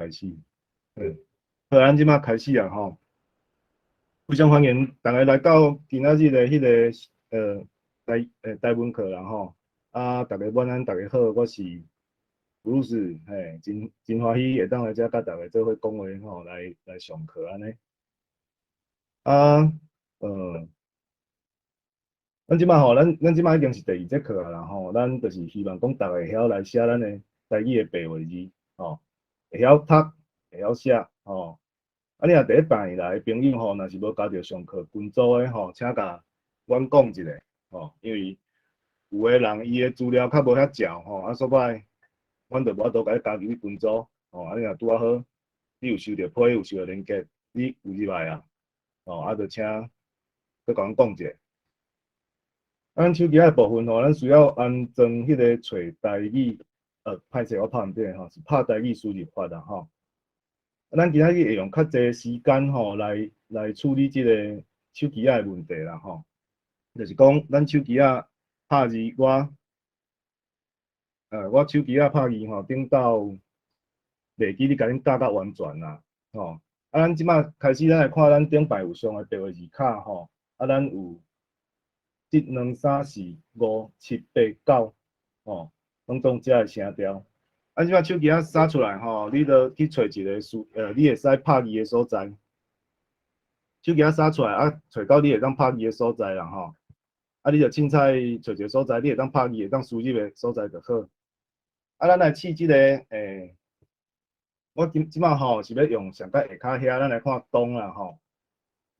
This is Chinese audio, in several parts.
开始。好，咱即马开始啊吼！非常欢迎大家来到今仔日的迄个台文课啦吼。大家晚安，大家好，我是布鲁斯，真欢喜会当来遮甲大家做伙讲话吼，来上课安尼。呃，咱即马吼，咱即马已经是第2节课啦吼，咱就是希望讲大家会晓来写咱的台语的白话字吼，会晓读，会晓写吼。你若第一摆来的朋友吼，若是无加入上课群组的吼，请甲阮讲一下吼，因为有的人伊的资料较无遐少吼，所摆阮就无法度甲你加入去群组吼。你若拄啊好，你有收到批，有收到连结，你有入来啊，就请佮阮讲一下。咱手机仔部分吼，咱需要安装迄个找台语，歹势我拍毋对吼，是拍台语输入法啦吼。咱今仔日会用较济时间吼来处理即个手机仔的问题啦吼。就是讲咱手机仔拍字，我手机仔拍字吼，顶到袂记你甲恁教到完全啦吼。咱即马开始，咱来看咱顶摆有上的白话字卡吼。咱有1、2、3、4、5、7、8、9吼，拢总遮个声调。即摆手机仔扫出来吼，你着去找一个你会使拍字的所在。手机仔扫出来找到你会当拍字的所在啦吼。你着凊彩找一个所在，你会当拍字、会当输入的所在就好。咱来试即个我即摆吼是要用上界下骹遐，咱来看东啦吼。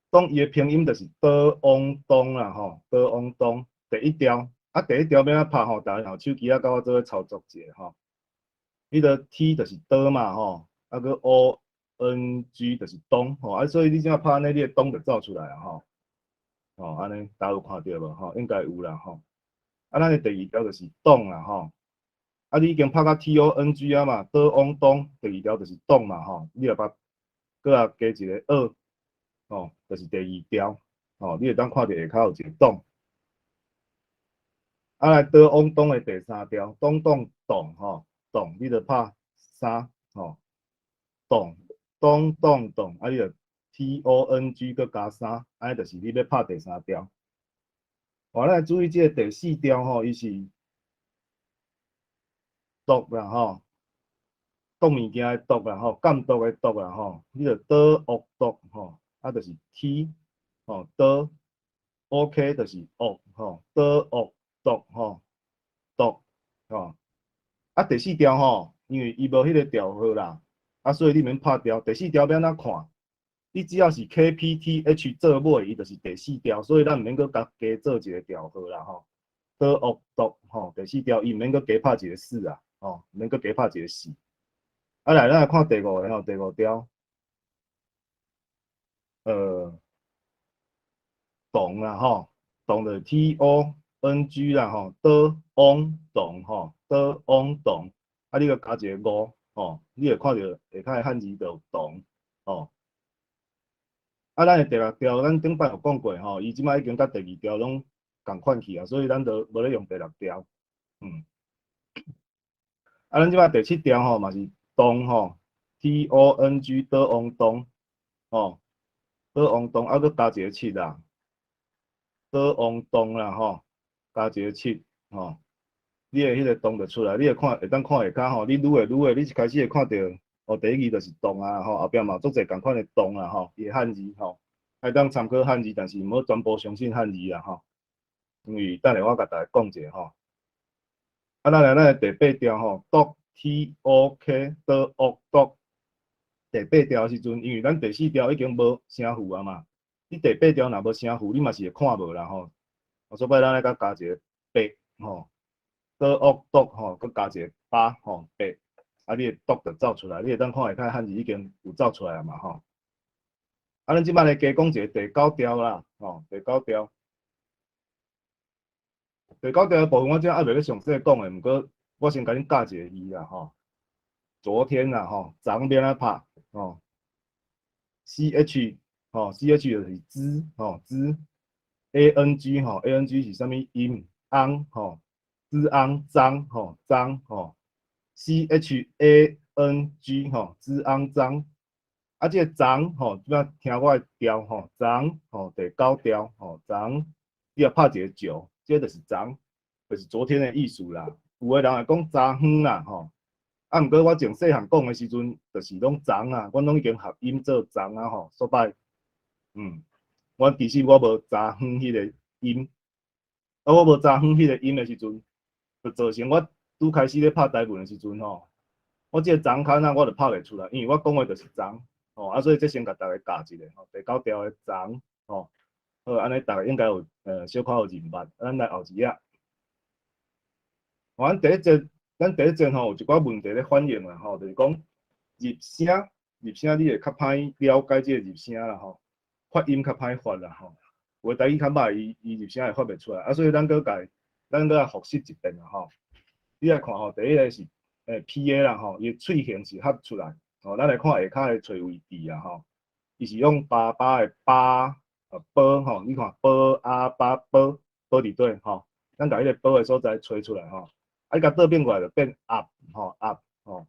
东伊的拼音就是多往东啦吼，多往东第1条。第1条要安拍吼，大家用手机甲我做伙操作者吼。迄个 T 就是多嘛吼，个 ONG 就是东吼，所以你即摆拍安尼，你的东就走出来啊吼。安尼大家有看到无吼？应该有啦吼。咱的第2条就是东啦吼。你已经拍到 TONG 啊嘛，多往东，第2条就是东嘛吼。你若把加一个2就是第2条你会当看到下骹有一个东。来多往东的第3条，东动动，你着拍3动你着 TONG 佮加3，安尼就是你要拍第3条。咱来注意即个第4条吼，伊是读啦吼，读物件的读啦吼，监督的督啦吼，你着多恶读吼，就是 T 多 OK 就是恶吼，多恶读吼，读第4条吼，因为伊无迄个调号啦，所以你免拍调。第4条要安怎看？你只要是 KPTH 做尾，伊就是第4条，所以咱毋免佮加做一个调号啦吼。多恶毒吼，第4条伊毋免佮加拍一个4啊，毋免佮加拍一个4。咱来看第5个吼，第5条，动啦吼，动就 TONG 啦吼，多往动吼，多往动，你佮加一个5吼，你会看到下骹的汉字就动吼。咱的第6条，咱顶摆有讲过吼，伊即摆已经甲第2条拢共款去啊，所以咱就无咧用第6条。咱即摆第7条吼嘛是动吼 ，TONG 多往东吼，多往东佮加一个7啦，多往东啦吼，加一个7吼，你的迄个动就出来，你会当看下骹吼，你愈会，你一开始会看到第1字就是动啊吼，后壁嘛足侪共款的动啦吼，伊的汉字吼，会当参考汉字，但是毋好全部相信汉字啦吼，因为等下我甲大家讲者吼。咱来咱的第8条吼，读 TOK 多恶读。第8条时阵，因为咱第4条已经无声符啊嘛，你第8条若无声符，你嘛是会看无啦吼。所以咱来甲加一个8吼，多恶读吼，佮加一个8吼8，你的读就走出来，你会当看下骹汉字已经有走出来啊嘛吼。咱即摆来加讲一个第9条啦吼，第9条。第9条的部分我即还袂咧详细讲诶，毋过我先甲恁教一个字啦吼。昨天啦吼，昨要安拍吼 ，CH 吼 ，CH 就是知吼知 ，ANG 吼 ，ANG 是啥物音？昂吼，知昂张吼张吼 CHANG 吼，之肮脏。啊，这个脏吼，即摆听我的调吼，脏吼第9调吼，脏，你要拍一个九，这就是脏，就是昨天的意思啦。有个人会讲昨昏啦吼，啊，毋过我从细汉讲的时阵，就是拢脏啊，阮拢已经合音做脏啊吼，所摆，我其实我无昨昏迄个音，啊，我无昨昏迄个音的时阵，就造成我拄开始咧拍台文的时阵吼，我即个昨卡那我就拍袂出来，因为我讲的就是昨。哦，啊，所以这先甲大家教一下吼，第9条的昨吼，好，安尼大家应该有小可有认捌，咱来后一啊。咱第一节，吼有一寡问题咧反映啦吼，就是讲入声，你会较歹了解这个入声啦吼，发音较歹发啦吼，有的台语较歹，伊入声会发袂出来，啊，所以咱来复习一遍啦吼。你来看吼，第一个是PA 啦吼，伊喙形是合出来。哦，咱来看下骹的找位置啊吼，伊是用爸爸的爸波吼，你看波啊爸波波伫对吼，咱甲迄个波的所在找出来吼，啊，你甲倒变过来就变 up 吼 up 吼，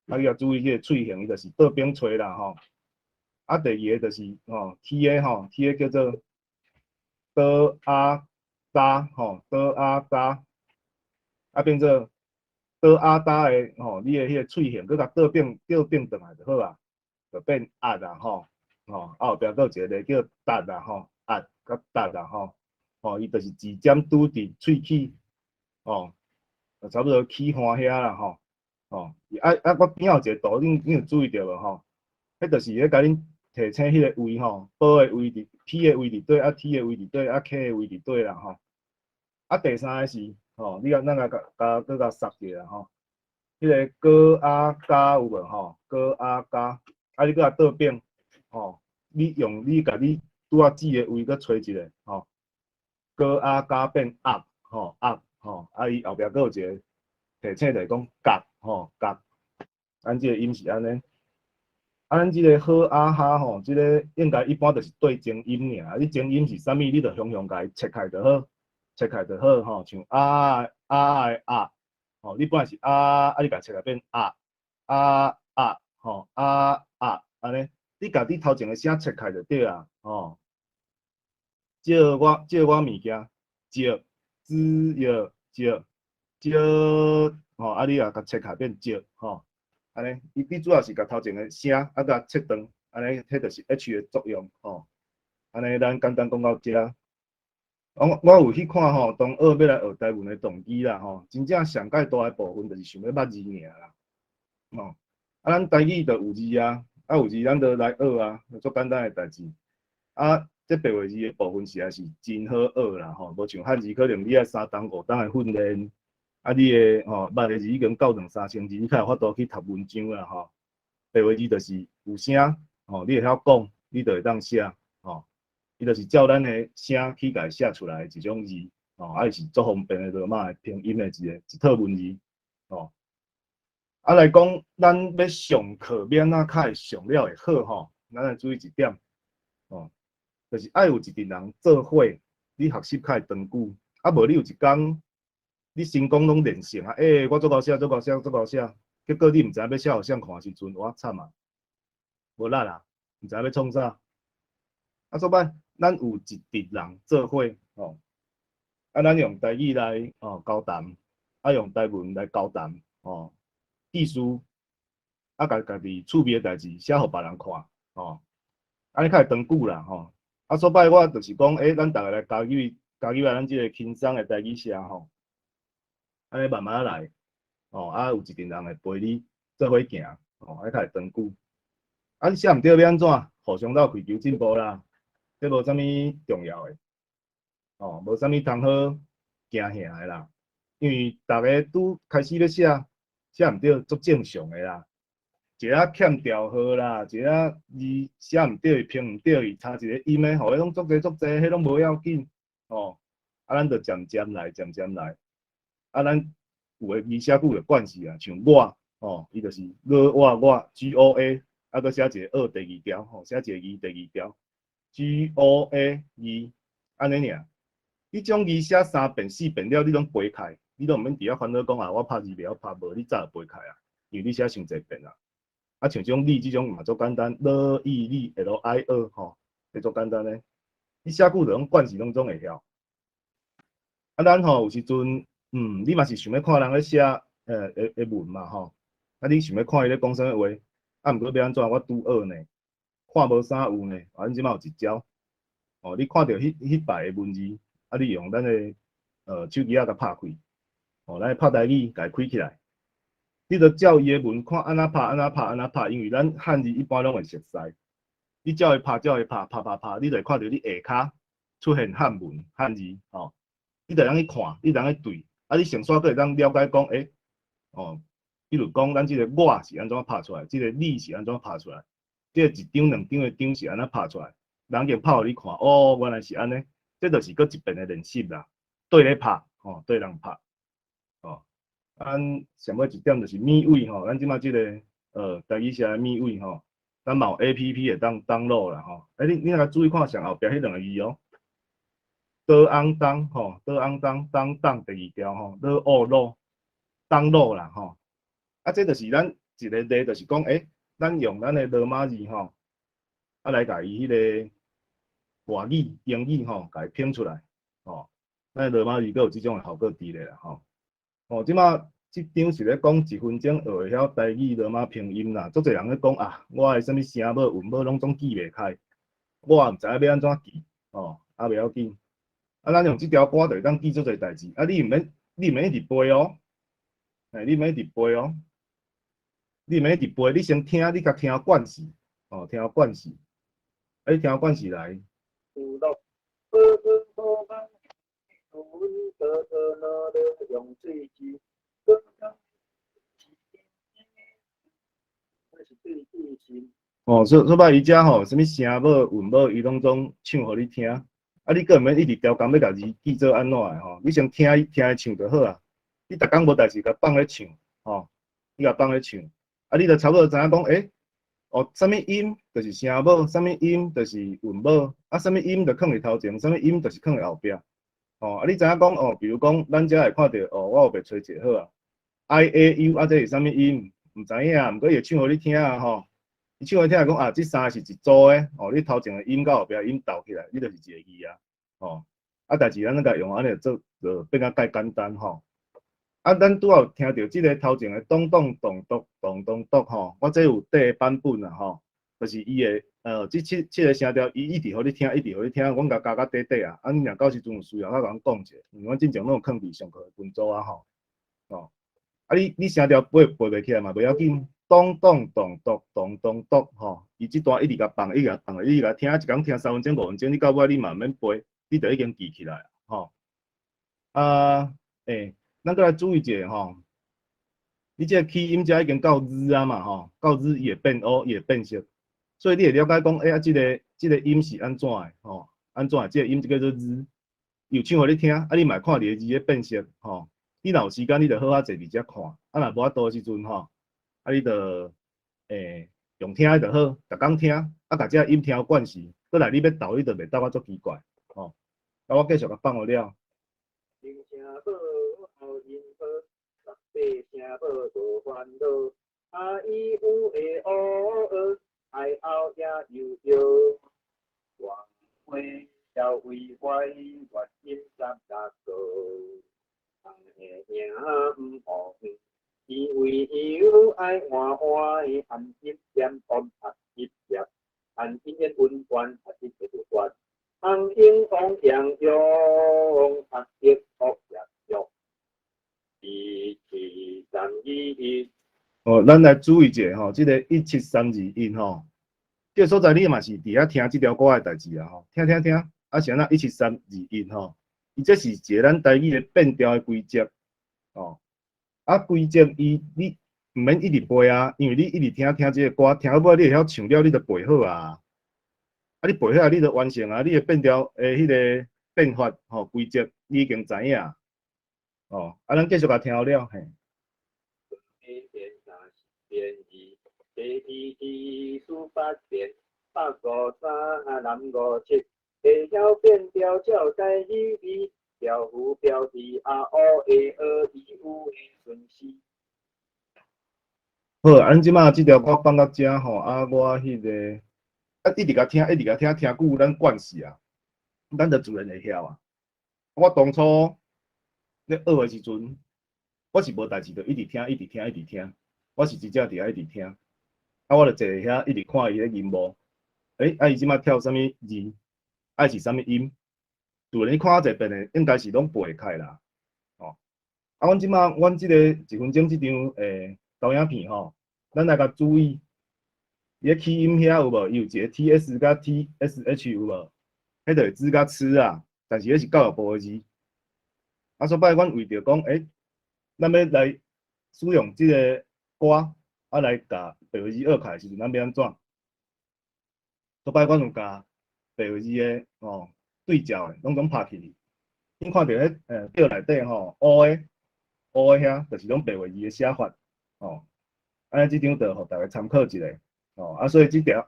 啊，你要注意迄个喙形，伊就是倒边找啦吼。啊，第二个就是吼 TA 吼 TA 叫做的啊哒吼的啊哒，啊变做的啊哒的吼，你的迄个喙形，佮甲倒变转来就好啊。就变压啦吼，啊后壁佫有一个叫达啦吼，压甲达啦吼，伊就是字尖拄伫喙齿，就差不多起花遐啦吼，我边有一个图，恁有注意到无吼？迄就是咧甲恁提醒迄个位吼，波的位置 ，P 的位置对，啊 T 的位置对，啊 K 的位置对啦吼。啊第三个是你咱佫甲塞者啦吼，迄个哥啊加有无吼？哥啊加。啊，你搁来倒变，你用你甲你拄仔指的位搁找一个，高啊加变 up，up，啊伊后壁搁有一个提醒就是讲角，角，咱即个音是安尼，啊咱即个好啊哈即个应该一般就是对正音尔，你正音是啥物，你就雄雄甲伊切开就好，切开就好，像啊的啊，你本来是啊，你甲切开变啊，啊，安尼，你甲你头前的声切开就对啦，借我物件，借，只要借，借，啊你啊甲切开变借，安尼，你主要是甲头前的声啊甲切断，安尼，迄就是 H 的作用，安尼咱简单讲到遮。我有去看同学要来学台文的动机啦，真正上介大的部分就是想要捌字尔啦，咱台语就有字啊，有字咱就来学啊，足简单的代志。这白话字的部分实在是真好学啦，无像汉字可能你爱3档5档的训练，你的捌的字已经够2、3千字，你才有法度去读文章啦，白话字就是有声，你会晓讲，你就会当写，伊就是照咱的声去甲写出来一种字，是足方便的，罗马拼音的一套文字，来讲，咱要上课免啊，较会上了会好咱要注意一点，就是爱有一群人做伙，你学习较会长久，无你有一工，你成功拢练成啊，我做够写，结果你毋知要写互谁看时阵，我惨啊，无力啦，毋知要创啥，怎办？咱有一群人做伙，咱用台语来交谈，用台文来交谈，意思家己趣味的代志写互别人看，安尼较会长久啦，所摆我就是讲，咱大家来加入咱即个轻松的台语社安尼慢慢来，有一群人会陪你做伙行，安尼较会长久。你写毋对要安怎？互相斗开求进步啦，这无啥物重要的，无啥物通好惊吓的啦。因为大家拄开始要写毋对，足正常的啦。一个欠调号啦，一个字写毋对，拼毋对，差一个音的，互迄拢足侪，迄拢无要紧，咱就渐渐来，咱有诶字写久就惯势啊，像我，伊就是我GOA，搁写一个第2条，写一个第2条，GOA 安尼尔。你种字写3遍4遍了，你拢背开，你都毋免伫遐烦恼讲我拍字袂晓拍，无你早就背开啊。因为你写伤侪遍啦。啊，像这种例，这种嘛足简单，l e 例 l i 2吼，会足简单诶。你写久就拢惯势拢总会晓。啊，咱吼有时阵，你嘛是想要看人咧写文嘛吼。啊，你想要看伊咧讲啥物话，啊，毋过要安怎？我拄学呢，看无啥有呢。啊，恁即马有一招，哦，你看到迄排诶文字，啊，你用咱诶手机仔甲拍开，哦，咱拍台语甲伊开起来。你着照伊诶文看安怎拍，安怎拍，安怎拍，因为咱汉字一般拢会熟悉。你照伊拍，拍，你就会看到你下骹出现汉文汉字，吼。你着通去看，你着通去对，啊，你上煞个会当了解讲，哦，比如讲咱即个我是安怎拍出来，即个你是安怎拍出来，即个一张两张的张是安怎拍出来，人经拍互你看，哦，原来是安尼，这就是搁一遍的练习啦，对咧拍，吼，对人拍，哦，咱上尾一点就是米位吼，咱即马即个台语写的米位吼，咱嘛有 APP 会当 download 啦吼，你若注意看上后壁迄两个字哦。倒昂当吼，倒昂当第二条吼，倒哦路当路啦吼，啊，这就是咱一个例，就是讲，咱用咱的罗马字吼，啊来甲伊迄个外语、英语吼，甲伊拼出来，吼，咱罗马字阁有即种的效果伫咧啦吼，哦，即马即张是咧讲1分钟学会晓台语罗马拼音啦，足侪人咧讲啊，我的啥物声母、韵母拢总记袂开，我也毋知影要安怎记，哦，啊袂要紧。啊，咱用即条歌就会当记做侪代志。啊，你毋免一直背哦，你毋免一直背哦，你毋免一直背，你先听，你甲听惯势，哦，听惯势，你听惯势来。哦，所以伊遮吼，啥物声母、韵母，伊拢总唱互你听。啊，你个毋免一直调工要家己记做安怎的吼？你先听伊唱就好啊。你逐工无代志，甲放咧唱，吼，你甲放咧唱，啊，你就差不多知影讲，哦，啥物音就是声母，啥物音就是韵母，啊，啥物音就放伫头前，啥物音就是放伫后壁。哦，啊，你知影讲哦，比如讲，咱遮会看到哦，我后壁找一个好啊，I A U 啊，这是啥物音？毋知影，毋过伊会唱互你听啊，吼。伊唱互你听讲啊，即三个是一组诶，哦，你头前诶音到后壁音斗起来，你就是一个字啊，哦，啊，代志咱那个用安尼做，就变甲介简单吼。啊，咱拄好听到即个头前诶咚咚咚咚咚咚咚吼，我这有第版本啊吼，就是伊诶即个声调，伊一直互你听，一直互你听，阮甲加底底啊，啊，你若到时阵有需要，我甲阮讲者，因为阮正常拢有放伫上课诶分组啊吼，哦，啊你声调背袂起来嘛，袂要紧。咚咚咚咚咚咚咚吼，伊即段一直甲放，一直甲放，你甲听，一讲听3分钟、5分钟，你到尾你嘛免背，你就已经记起来吼。啊，咱再来注意一下吼，你这个起音遮已经到日啊嘛吼，到日伊会变乌，伊会变色，所以你会了解讲，啊，这个音是安怎的吼？安怎的？这个音就叫做日，有唱互你听，啊，你嘛看伫个字咧变色吼。你若有时间，你就好好坐伫遮看，啊，若无法度时阵吼。啊，你着用听就好，逐工听，啊，甲遮音听惯势，过来你要斗，你着袂斗啊足奇怪，吼。啊，我继续甲放互了。人声母后人好，六八声母无烦恼，啊伊有会学，爱后也有摇，王花要为怀原音三大个，人的名毋好。因为有爱换换的含一点pom拍一点，含一点温暖拍一点温，含英王洋用拍一学洋用，1732。哦，咱来注意者吼，即个1732音吼，这个所在你嘛是伫遐听即条歌的代志啊吼，听，啊是安那1732音吼，伊这是一个咱台语的变调的规则，哦。啊，规则你毋免一直背啊，因为你一直听即个歌，听到尾你会晓唱了，你就背好啊。啊，你背好你就完成啊，你的变调迄个变法吼规则你已经知影。哦，啊，咱继续甲听好了嘿。会晓变调照台语，调符标题啊，O A 二 E 有的顺序。好，咱即马即条歌放到遮吼，我迄个一直甲听，一直甲听，听久咱惯势啊，咱就自然会晓啊。我当初咧学诶时阵，我是无代志，就一直听，一直听，一直听。我是真正伫遐一直听，我就坐遐一直看伊咧音幕。伊即马跳啥物字，是啥物音，自然你看一遍诶，应该是拢背会开啦。哦，阮即马，阮即个1分钟即张投影片吼，咱来甲注意，伊个起音遐有无？伊有一个 TS 甲 TSH 有无？迄个字甲吃啊，但是迄是教育部诶字。所摆阮为着讲，咱要来使用即个歌，来甲白话字学开时阵，咱要安怎？摆阮有甲白话字诶对照诶，拢拍起。恁看到迄表内底吼，乌诶遐，就是拢白话字诶写法哦。安尼即张就互大家参考一下哦。所以即张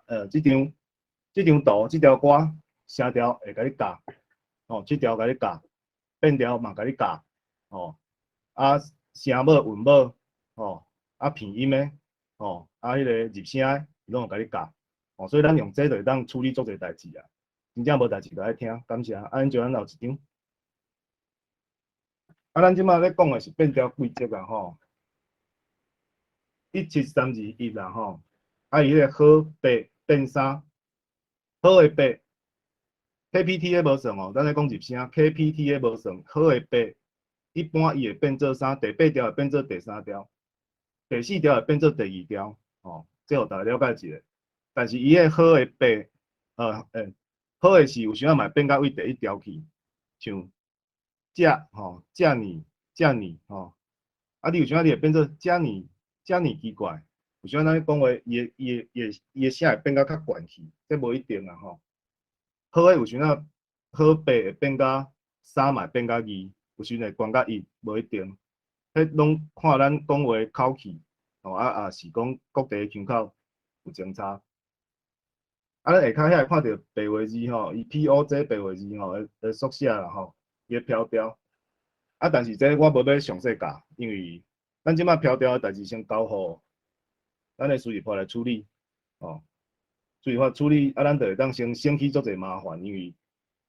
图即条歌声调会甲你教哦，即条甲你教，变调嘛甲你教哦。声母韵母哦，片音诶哦，迄个入声诶，拢有甲你教哦。所以咱用这就会当处理足侪代志啊。真正无代志就爱听，感谢。咱就咱后一张。咱即马咧讲诶是变调规则啊吼，17321啦吼。伊迄个好白变三，好诶白 KPT 诶无算哦，咱咧讲入声 KPT 诶无算，好诶白一般伊会变做啥？第8条会变做第3条，第4条会变做第2条哦，这互大家了解一下。但是伊个好诶白，好诶是有时仔嘛变到为第1条去，像遮尼吼，你有时仔你会变做遮尼奇怪，有时仔咱咧讲话，伊个声会变到较悬去，这无一定啊吼。好诶有时仔好白会变到3嘛，变到2，有时会悬到1，无一定。迄拢看咱讲话口气，也是讲各地腔口有争差。咱下骹遐会看到白话字吼，伊 PO 白话字吼诶缩写啦吼，伊个飘调。但是这我无要详细教，因为咱即马飘调诶代志先交互咱诶输入法来处理哦。输入法处理咱就会当先省去足侪麻烦，因为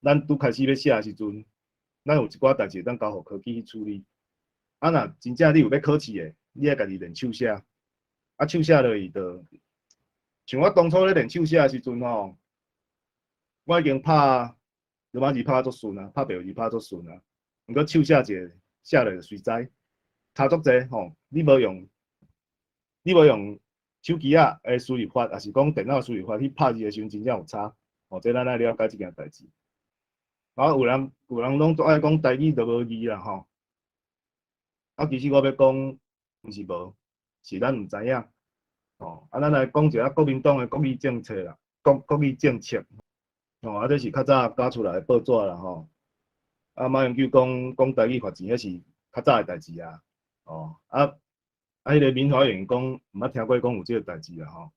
咱拄开始要写诶时阵，咱有一寡代志当交互科技去处理。若真正你有要考试诶，你爱家己练手写，手写落去就，像我当初咧练手写诶时阵吼，我已经拍罗马字拍足顺啊，拍白话字拍足顺啊，毋过手写一个写落就随知，差足济吼。你无用手机啊诶输入法，还是讲电脑输入法去拍字诶时阵，真正有差。这咱爱了解即件代志。有人拢足爱讲台语就无字啦吼。其实我要讲，毋是无，是咱毋知影。咱来讲一下国民党诶国语政策啦，国语政策。这是较早加出来诶报纸啦吼。马英九讲台语罚钱，迄是较早诶代志啊。迄个闽华员讲，毋捌听过讲有即个代志啦吼。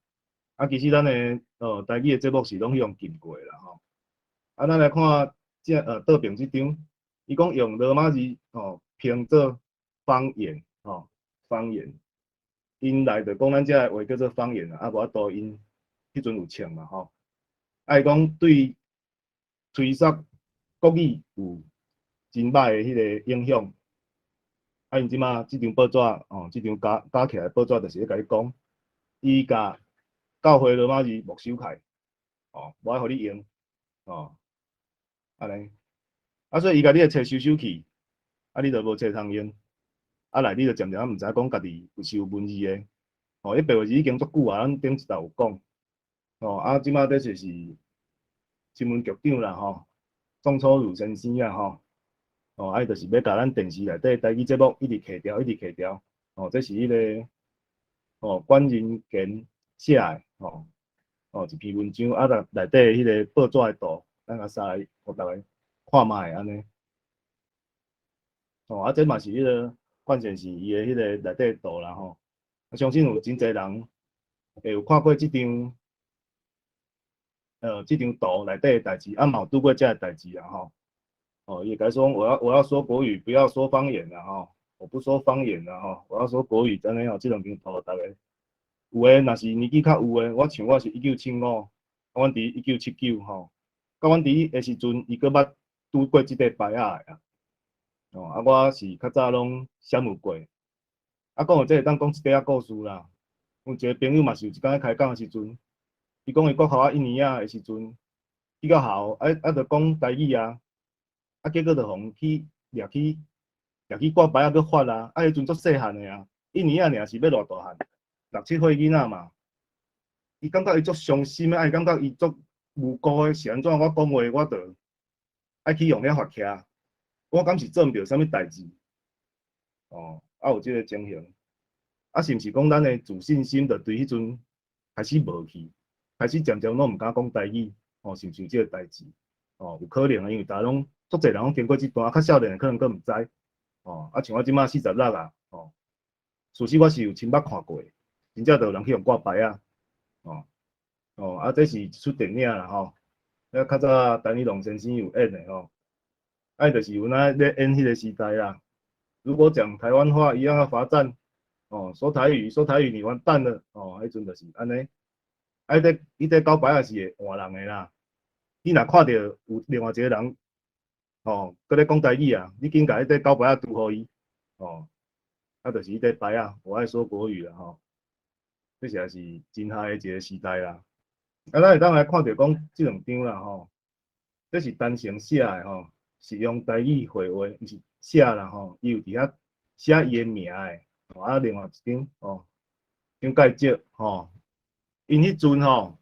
其实咱诶台语诶节目是拢用禁过啦吼。咱来看倒边即张，伊讲用罗马字拼做方言方言。因内就讲咱遮话叫做方言啊，无法度因迄阵有唱嘛吼。伊讲对吹杀国语有真歹诶迄个影响。因即马即张报纸即张加起来报纸就是咧甲你讲，伊甲教会罗马字没收起，无爱互你用，安尼。所以伊甲你诶册收去，你就无册通用。来你就渐渐毋知讲家己是有文字诶。迄白话字已经足久啊，咱顶一道有讲。即马这就是新闻局长啦吼，宋楚瑜先生啊吼。伊就是要甲咱电视内底台语节目一直下调，一直下调。这是迄个关人权写诶一篇文章内底迄个报纸诶图，咱甲撒来互大家看卖安尼。这嘛是迄个关键是伊诶迄个内底图啦吼。相信有真侪人会有看过即张即张图内底诶代志，嘛有拄过遮个代志啊吼。也该说我要说国语，不要说方言啦吼。我不说方言啦吼，我要说国语，真诶这两张图大家有诶，若是年纪较有诶，我像我是1975，阮伫1979吼，甲阮伫诶时阵，伊搁捌拄过即个牌仔诶啊。哦，啊，我是较早拢闪有过。啊，讲到这个，当讲一个故事啦。有一个朋友嘛是有一工开讲诶时阵，伊讲伊国校啊1年仔诶时阵，去到校，着讲台语啊，啊，结果着互去掠去挂牌啊，搁发啊，啊，迄阵足细汉诶啊，1年仔尔是要偌大汉，6、7岁囡仔嘛。伊感觉伊足伤心诶，啊，伊感觉伊足无辜诶，是安怎？我讲话我着爱去用了发徛，我敢是做毋着啥物代志。哦，啊有即个情形，啊是毋是讲咱诶自信心着对迄阵开始无去，开始渐渐拢毋敢讲台语，哦，是毋是有即个代志？哦，有可能啊，因为大家拢足侪人拢经过即段，较少年可能佫毋知。哦，啊像我即马46啊，哦，事实我是有亲捌看过，真正着有人去用挂牌啊，哦，哦，啊这是一出电影啦吼，迄较早陈立农先生有演的吼，啊就是有那咧演迄个时代啦。如果讲台湾话一样要罚站，哦，说台语你完蛋了，哦，迄阵就是安尼。啊，伊交牌也是会换人的啦。你若看到有另外一个人，哦，搁咧讲台语啊，你紧甲迄交牌拄互伊，哦，啊，就是迄牌啊，我爱说国语啦吼，这也是真嗨的一个时代啦。啊，咱会当来看到讲即两张啦吼，这是单程写的吼，是用台语绘画，毋是写啦吼，伊有伫遐写伊的名的。哦，啊，另外一张哦，张介石吼，因迄阵吼，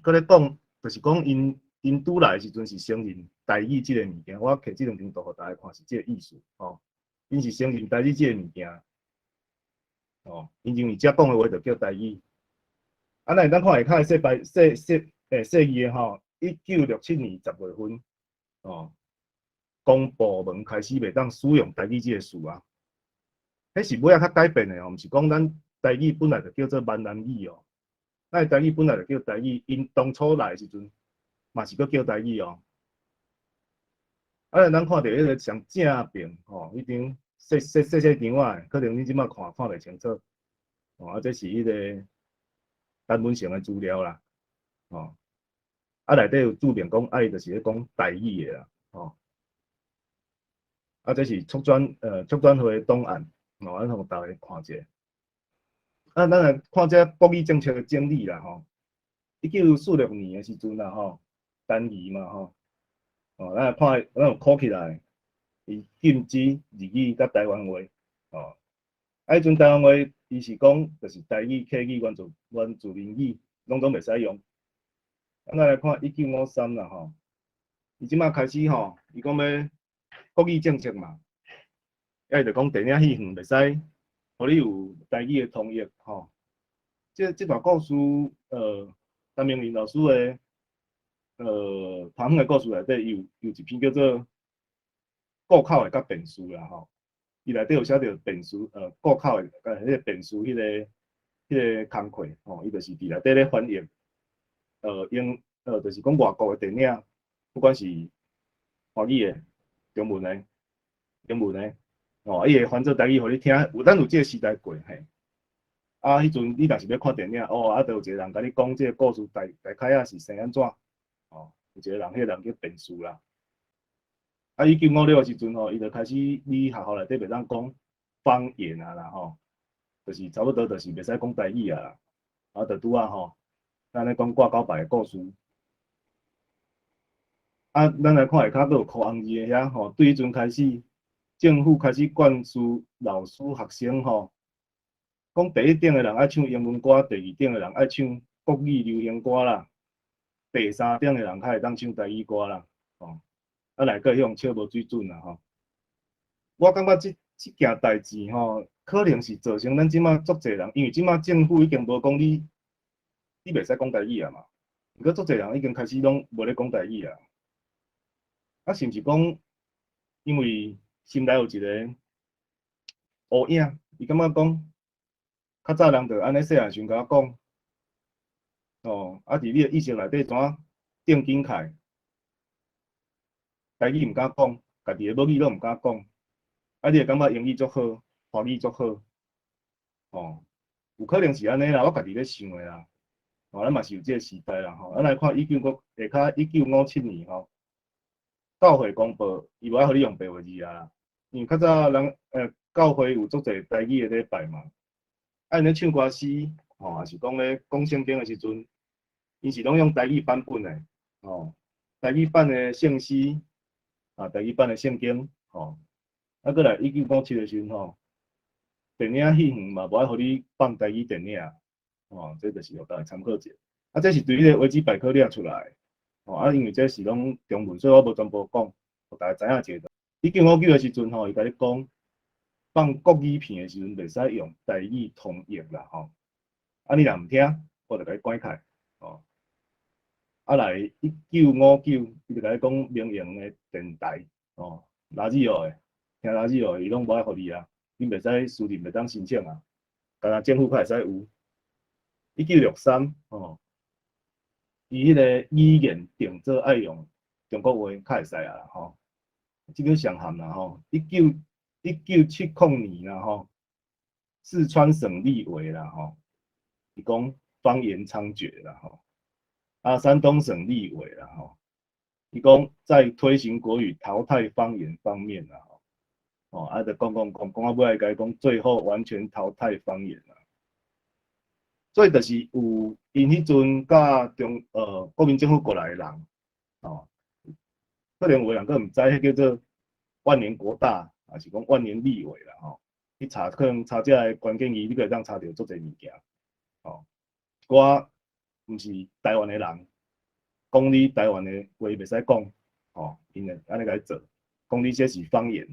搁咧讲，就是讲因拄来时阵是承认台语即个物件，我摕即两张图互大家看，是即个意思吼。因是承认台语即个物件，哦，因认为遮讲的话就叫台语。啊，咱会当看下骹细字的吼，1967年10月份，哦，公部门开始袂当使用台语即个词啊。迄是尾仔较改变的哦，毋是讲咱台语本来就叫做闽南语哦，咱台语本来就叫台语，因当初来时阵嘛是搁叫台语哦。啊，咱看到迄个上正面吼，迄张细张啊，可能你即摆看袂清楚。哦，啊，这是迄个单本上的资料啦。哦，啊，内底有注明讲，伊就是咧讲台语的啦。哦，啊，这是促转会档案，哦，咱互大家看者。啊，咱来看这国语政策的整理啦吼。1946年的时阵啦吼，单语嘛吼，哦，咱来看，咱有考起来，伊禁止日语甲台湾话，哦，啊，迄阵台湾话伊是讲就是台语、客语、原住民语，拢袂使用。咱来看1953啦吼，伊即马开始吼，伊讲要国语政策嘛，伊就讲电影戏园袂使，互你有台语的通译吼。这段故事，陈明林老师的谈远的故事内底有一篇叫做顾口的甲辩书啦吼，伊内底有写着辩书，顾口的迄个辩书迄个工课吼，伊就是伫内底咧翻译，就是讲外国的电影，不管是华语的、中文的、英文的，哦，伊会翻做台语互你听，咱有即个时代过嘿。啊，迄阵你若是要看电影，哦，啊，就有一个人甲你讲即个故事大概啊是生安怎，哦，有一个人，迄个人叫辩士啦。啊，1956的时阵吼，伊就开始你学校内底袂当讲方言啊啦吼，就是差不多就是袂使讲台语啊啦，啊，就拄啊吼，咱咧讲挂狗牌的故事。啊，咱来看下骹，佫有考红字的遐吼，对迄阵开始，政府开始灌输老师学生吼。讲第一点的人爱唱英文歌，第二点的人爱唱国语流行歌啦，第三点的人较会当唱台语歌啦，哦，啊内个迄种笑无水准啦吼。我感觉即件代志吼，可能是造成咱即马足侪人，因为即马政府已经无讲你袂使讲台语啊嘛，毋过足侪人已经开始拢无咧讲台语啊。啊，是毋是讲因为心内有一个乌影，伊感觉讲较早人着安尼细汉时甲我讲。哦，啊，伫你的意识内底怎啊定紧开？台语毋敢讲，家己的母语拢毋敢讲，啊，你会感觉英语足好，华语足好，哦，有可能是安尼啦，我家己咧想的啦。咱嘛是有这个时代啦咱来看1957年教会公布，伊无爱互你用白话字啊，因为较早人教会有足侪台语的礼拜嘛，因咧唱歌诗也是讲咧讲圣经的时阵，伊是拢用台语版本的台语版的圣诗台语版的圣经过来1957的时阵电影戏园嘛无爱互你放台语电影这就是互大家参考者。这是对迄个维基百科列出来因为这是拢中文，所以我无全部讲，互大家知影一下。1959的时阵伊甲你讲，放国语片的时阵袂使用台语通译啦你若毋听，我就甲你关开来1959，伊就甲你讲民营的电台垃圾的，听垃圾的，伊拢无爱互你啊，你袂使私人袂当申请啊，干那政府才会使有。1963伊迄个语言定做爱用中国话较会使啊这个上含啦1970年啦四川省立委啦伊讲方言猖獗啦山东省立委啦伊讲在推行国语淘汰方言方面啦就讲到尾来甲讲最后完全淘汰方言啦。所以就是有因迄阵甲国民政府过来的人可能有人佫毋知迄叫做万年国大，还是讲万年立委啦去查可能查这个关键字，你可以当查到足侪物件一寡毋是台湾的人讲你台湾的话袂使讲因为安尼甲你做，讲你这是方言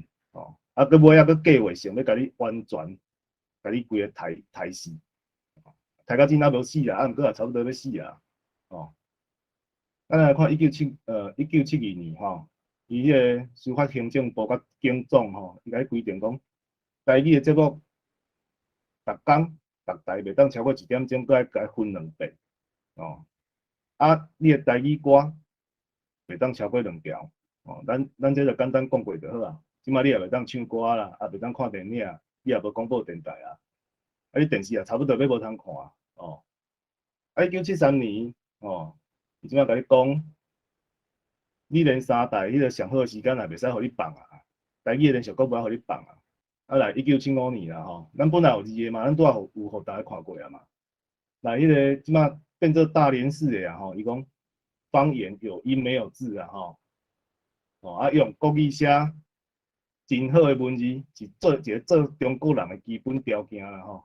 佫尾仔佫计划性要甲你完全甲你规个台死。大家真仔无死啦，毋过也差不多要死啦。咱来看1972年伊迄个司法行政部甲警总伊甲伊规定讲，台语的节目逐工逐台袂当超过1点钟，搁爱甲伊分2遍你的台语歌袂当超过2条咱这就简单讲过就好啊。即摆你也袂当唱歌啦，也袂当看电影，你也无广播电台啊。你电视也差不多要无通看1973年伊即摆甲你讲，你连3台迄个上好时间也袂使互你放台语的连续剧无爱互你放来1975年啦咱本来有字的嘛，咱拄仔有互大家看过嘛。来迄个即摆变做大连市的伊讲方言有音没有字用国语写真好的文字，是做中国人的基本条件啦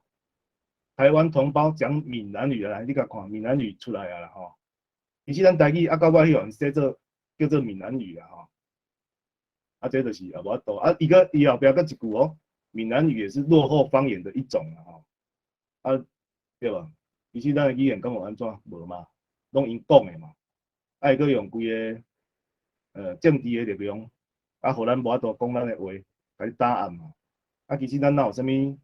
台湾同胞讲闽南语来，你甲看闽南语出来啦其实咱台语到尾迄样写做叫做闽南语啦这就是也无法度伊后壁佫一句闽南语也是落后方言的一种啦对吧？其实咱的语言敢有安怎无嘛？拢因讲的嘛，伊佫用规个政治的力量互咱无法度讲咱的话，甲你打压嘛其实咱哪有啥物？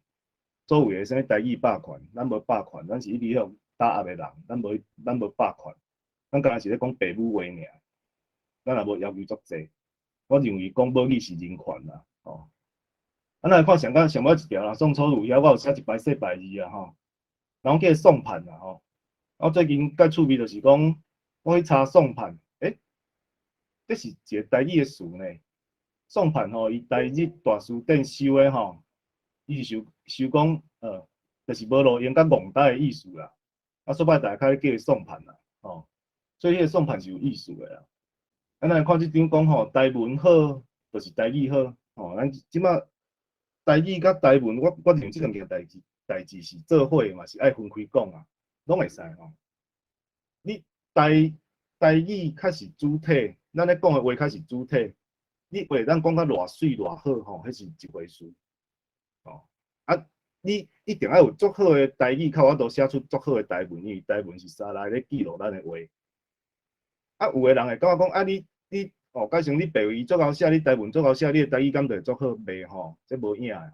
所谓的啥物台语霸权，咱无霸权，咱是一直向打压的人，咱无霸权，咱干那是咧讲父母话尔，咱也无要求足济。我认为讲母语是人权啦咱来看上尾一条啦，宋楚瑜遐我有写一排细排字然后叫宋判啦我最近较趣味就是讲，我去查宋判，这是一个台语的词呢。宋判伊台日大书店收的伊是收讲就是无路用甲戆呆的意思啦。所摆大家叫伊宋判啦所以迄个宋判是有意思的啦。咱来看即张讲台文好，就是台语好咱即摆台语甲台文，我认为即两件代志是做伙嘛，是爱分开讲拢会使你台语较是主体，咱咧讲的话较是主体。你话咱讲甲偌水偌好迄是一回事你一定要有足好的台语，较有法度写出足好的台文，因为台文是三来咧记录咱的话。有的人会感觉讲假设你白话足够写，你台文足够写，你的台语敢就会足好袂这无影的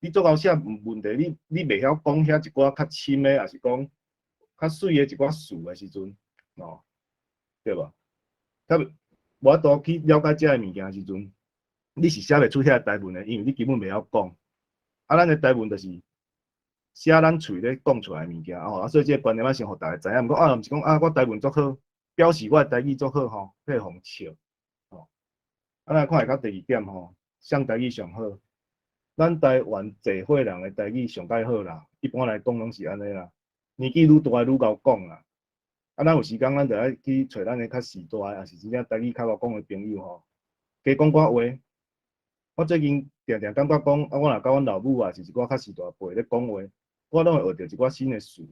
你足够写问题，你袂晓讲遐一寡较深的，还是讲较水的一寡词的时阵对吧？无法度去了解这个物件的时阵，你是写袂出遐台文的，因为你根本袂晓讲咱的台文就是写咱嘴咧讲出来物件哦，所以这个观念要先互大家知影。毋过毋是讲我台文足好，表示我台语足好吼，迄个互笑吼。咱看下较第二点吼，上台语上好。咱台湾济岁人的台语上介好啦，一般来讲拢是安尼啦。年纪愈大愈够讲啦。咱有时间咱就爱去找咱的较时代，也是真正台语较够讲的朋友吼，加讲寡话。我最近常常感觉讲，我若甲阮老母啊，是一寡较时大辈咧讲话，我拢会学着一寡新的词。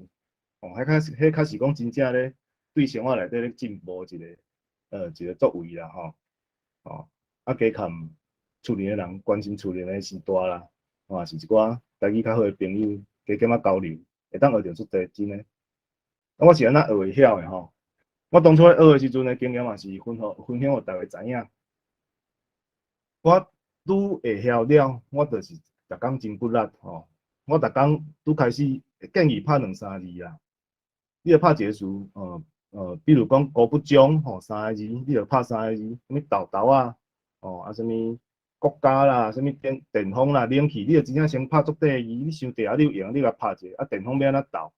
哦，迄较是讲真正咧对生活内底咧进步一个作为啦吼。哦，加看厝里的人关心厝里的时代啦，也是一寡台语较好的朋友，加减仔交流，会当学着出侪真诶。我是安怎学会晓的吼？我当初咧学的时阵的经验也是分享互大家知影。我愈会晓了，我就是逐工真不力吼。我逐工拄开始建议拍2-3字啦。你着拍一个词，比如讲高不中吼，3个字，你着拍3个字，什么豆豆啊，哦什么国家啦，什么电风啦，冷气，你着真正先拍足底个字，你想地下你有用，你甲拍一个，电风要安怎斗？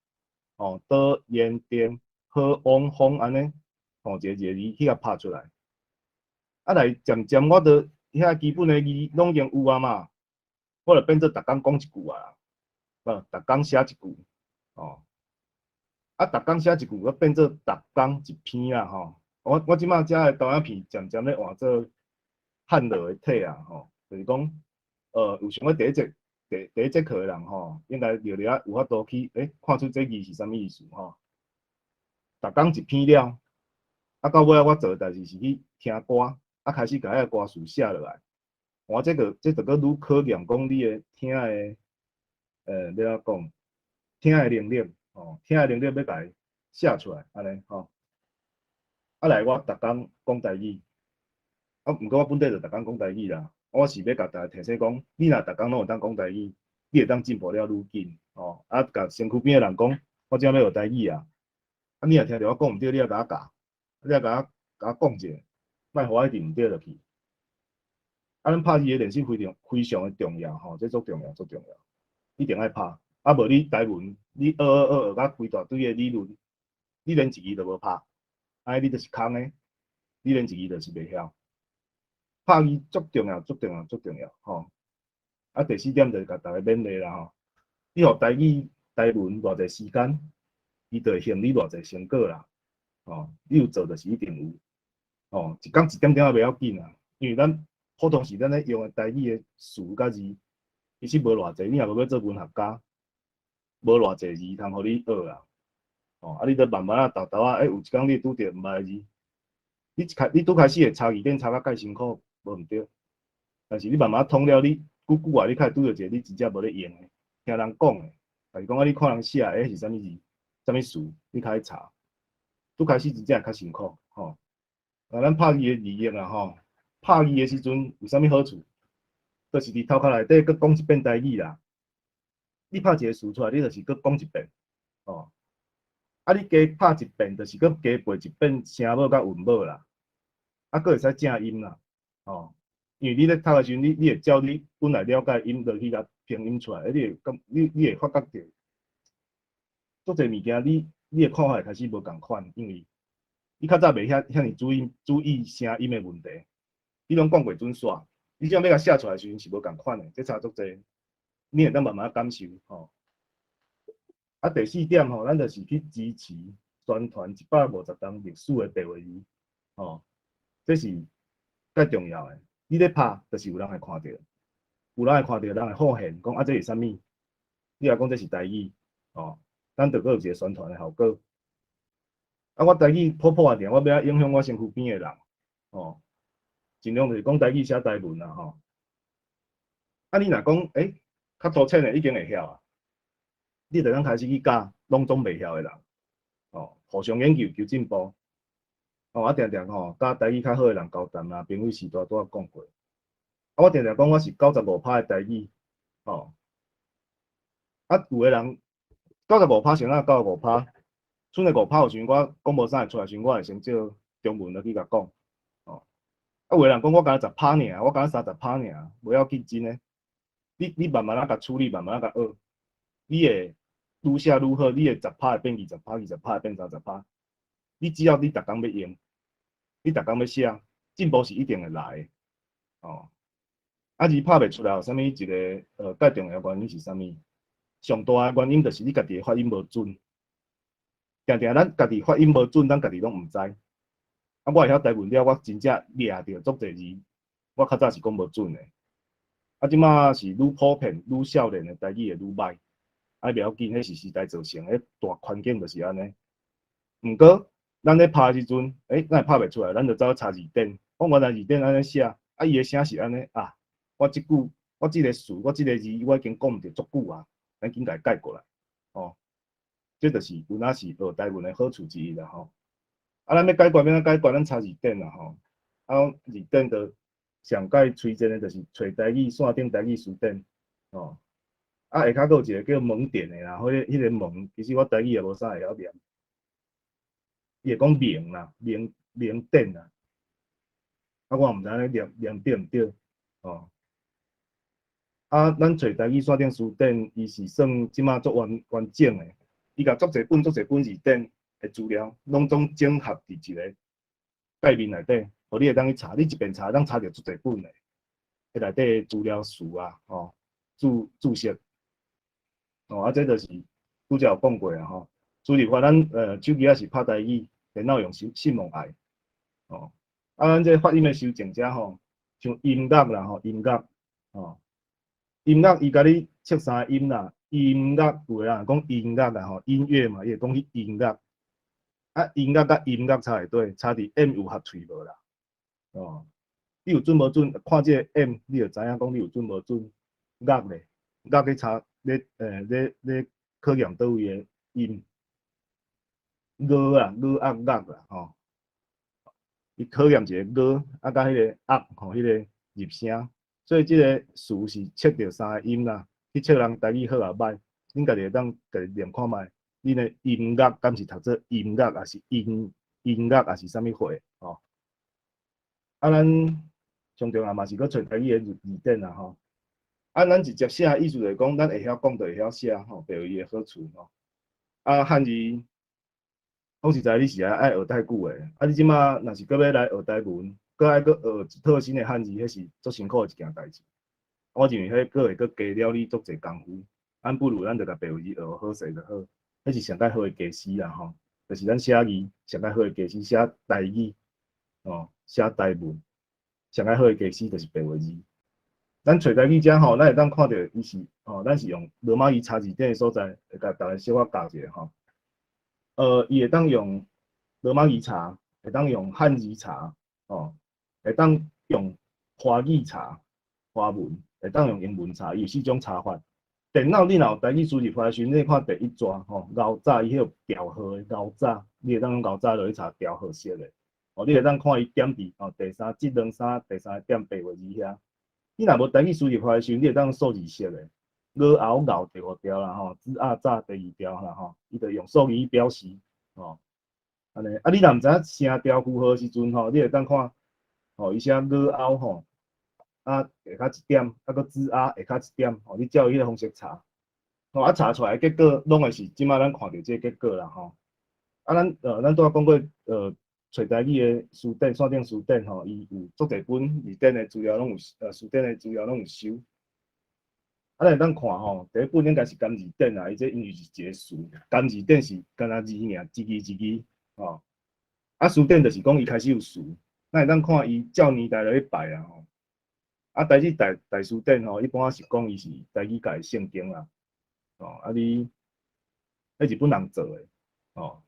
哦，倒烟电好往风安尼，一个字去甲拍出来。来渐渐我着遐基本的字拢已经有啊嘛，我着变做逐工讲一句啊，逐工写一句，哦，逐工写一句，我变做逐工一篇啦吼。我即摆遮个导演片渐渐咧换做汉落的体啊吼，就是讲，有想要第一节课的人吼，应该就了有法度去看出这字是啥物意思吼。逐工一篇了，到尾我做的代志是去听歌。开始甲迄个歌词写落来，我这个搁愈考验讲你的听的，要怎讲？听的能力，听的能力要甲伊写出来，安尼吼。来我逐工讲台语，毋过我本地就逐工讲台语啦。我是要甲大家提醒讲，你若逐工拢会当讲台语，你会当进步了愈紧，甲身躯边的人讲，我即摆要学台语啊。你若听着我讲毋对，你要甲我教，你要甲我讲者。莫互我一直毋对落去。咱拍字的练习非常的重要吼，这足重要，一定爱拍。无你台文，你学到规大堆的理论，你连一字都无拍，安尼你就是空的，你连一字就是袂晓。拍字足重要吼。第4点就是甲大家勉励啦吼，你学台语台文偌济时间，伊就会显你偌济成果啦。你有做就是一定有。一工一点点也袂要紧啊，因为咱普通时咱咧用的台语的词甲字，其实无偌济，你若无要做文学家，无偌济字通互你学啦。你得慢慢啊，豆豆啊，有一工你拄着毋捌的字，你拄开始会查字典查甲介辛苦，无毋对。但是你慢慢通了，你久啊，你开始拄着一个你真正无咧用的，听人讲的，但是讲你看人写是啥物字、啥物词，你开始查，拄开始真正会较辛苦，吼。咱拍字的字音啊吼，拍字的时阵有啥物好处？就是伫头壳内底佮讲一遍台语啦。你拍一个词出来，你就是佮讲一遍，你加拍一遍，就是佮加背一遍声母佮韵母啦，佮会使正音啦，因为你咧读的时阵，你会照你本来了解音落去甲拼音出来，你会发觉到，做侪物件你的看法会开始无共款，因为你较早袂遐尼注意声音的问题，你拢讲袂准煞，你这样要甲写出来的时阵是无共款的，这差足济，你会当慢慢感受吼。第4点吼，咱就是去支持宣传150档历史的白话字，这是介重要的。你咧拍，就是有人会看到，有人会看到，人会发现讲这是啥物，你若讲这是台语，咱就搁有一个宣传的效果。我台语普啊定，我要影响我身躯边的人，尽量就是讲台语写台文啦，你若讲较粗浅的已经会晓啊，你就当开始去教拢总袂晓的人，互相研究求进步。我定定甲台语较好的人交谈啦，朋友时代拄仔讲过。我定定讲我是95%的台语，有的人95%先啊95%，剩的5%有时我讲无啥会出来时，我会先照中文来去甲讲。有的人讲我敢10%尔，我敢30%尔，袂要紧真诶。你慢慢甲处理，慢慢甲学，你会愈写愈好，你的10%会变20%，20%会变30%。你只要你逐工要用，你逐工要写，进步是一定会来的。哦，啊，字拍袂出来，有啥物一个介重要原因是啥物？上大的原因就是你家己的发音无准。定定咱家己发音无准，咱家己拢毋知。啊，我会晓台文了，我真正掠着足侪字，我较早是讲无准的。啊，即马是愈普遍、愈少年的台语会愈歹。啊，袂要紧，迄是时代造成的大环境就是安尼。毋过，咱咧拍时阵，咱会拍袂出来，咱就走去查字典。我原来字典安尼写，啊，伊的声是安尼啊。我即句，我即个词，我即个字，我已经讲毋着足久啊，咱紧甲伊改过来。哦，这就是有哪是学台文的好处之一啦吼。啊，咱要解决，要怎解决？咱查字典啦吼。啊，字典就上界推荐的就是找台语线顶台语词典。哦，啊，下骹佫有一个叫蒙典的啦，迄个蒙，其实我台语也无啥会晓念。伊会讲明啦，明典啦，啊，我毋知影念对毋对，哦。啊，咱找台语线顶词典，伊是算即马足完整的，伊甲足侪本字典的资料，拢总整合伫一个界面内底，互你会当去查，你一边查，当查着足侪本的，迄内底资料数啊，吼，注释，哦，啊，这就是拄则有讲过啊，吼。除非话咱手机也是拍台语，电脑用信用爱，哦，啊，咱这发音的修正者吼，像音乐啦吼，音乐，哦，音乐伊甲你切三个音啦，音乐有个人讲音乐啦吼，音乐嘛，伊会讲去音乐，啊，音乐甲音乐差会对，差伫 M 有合喙无啦，哦，你有准无准？看这个 M， 你就知影讲你有准无准。乐咧，乐咧查咧考验倒位的音，啊，乐啦吼。伊考验一个歌，啊，甲迄个压吼，迄个入声，所以即个词是切着三个音啦。去测人台语好啊歹，恁家己会当家己念看卖，恁的音乐敢是读做音乐，还是音乐，还是啥物货吼？啊，咱上重要嘛是搁找台语的字典啦吼。啊，咱直接写意思就是讲，咱会晓讲就会晓写吼，白话语的好处吼。啊，汉字。讲实在，你是爱学太久诶。啊，你即马若是搁要来学台文，搁爱学一套新诶汉字，迄是足辛苦诶一件代志。我认为迄搁会搁加了你足侪功夫。咱不如咱就甲白话字学好势就好，迄是上界好诶家师啦吼。就是咱写字上界好诶家师，写台语哦，写台文上界好诶家师就是白话字。咱找台语遮吼，咱会当看到伊是哦，咱是用罗马语查字典诶所在，会甲大家小可教一下吼。伊会当用罗马语查，会当用汉字查，哦，会当用华语查，华文，会当用英文查，伊有4种查法。电脑你若有台语输入来时，你看第一抓吼，牛早伊迄个调号的牛早，你会当用牛早落去查调号式的，哦，你会当看伊点伫哦第3节23第3个点白话字遐。你若无台语输入来时，你会当数字式的。牛第5条啦吼，早第2条啦吼，伊就用数字表示吼，安尼啊，你若毋知影声调符号时阵吼，你会当看吼，伊写吼，啊下骹一点，啊搁下骹一点，吼，你照伊迄个方式查，吼啊查出来结果拢会是即马咱看到这个结果啦吼。啊，咱拄仔讲过找台语的书店、线顶书店吼，伊有足侪本字典的资料拢有，书店的资料拢有收。啊，咱会当看吼，第一本应该是简字典啦，伊这因为是一个词，简字典是干那字尔，一字一字吼。啊，书典就是讲伊开始有词，咱会当看伊照年代来排啊吼。啊，台语大书典吼，一般是讲伊是台语家圣经啦，哦，啊你迄日本人做的，哦，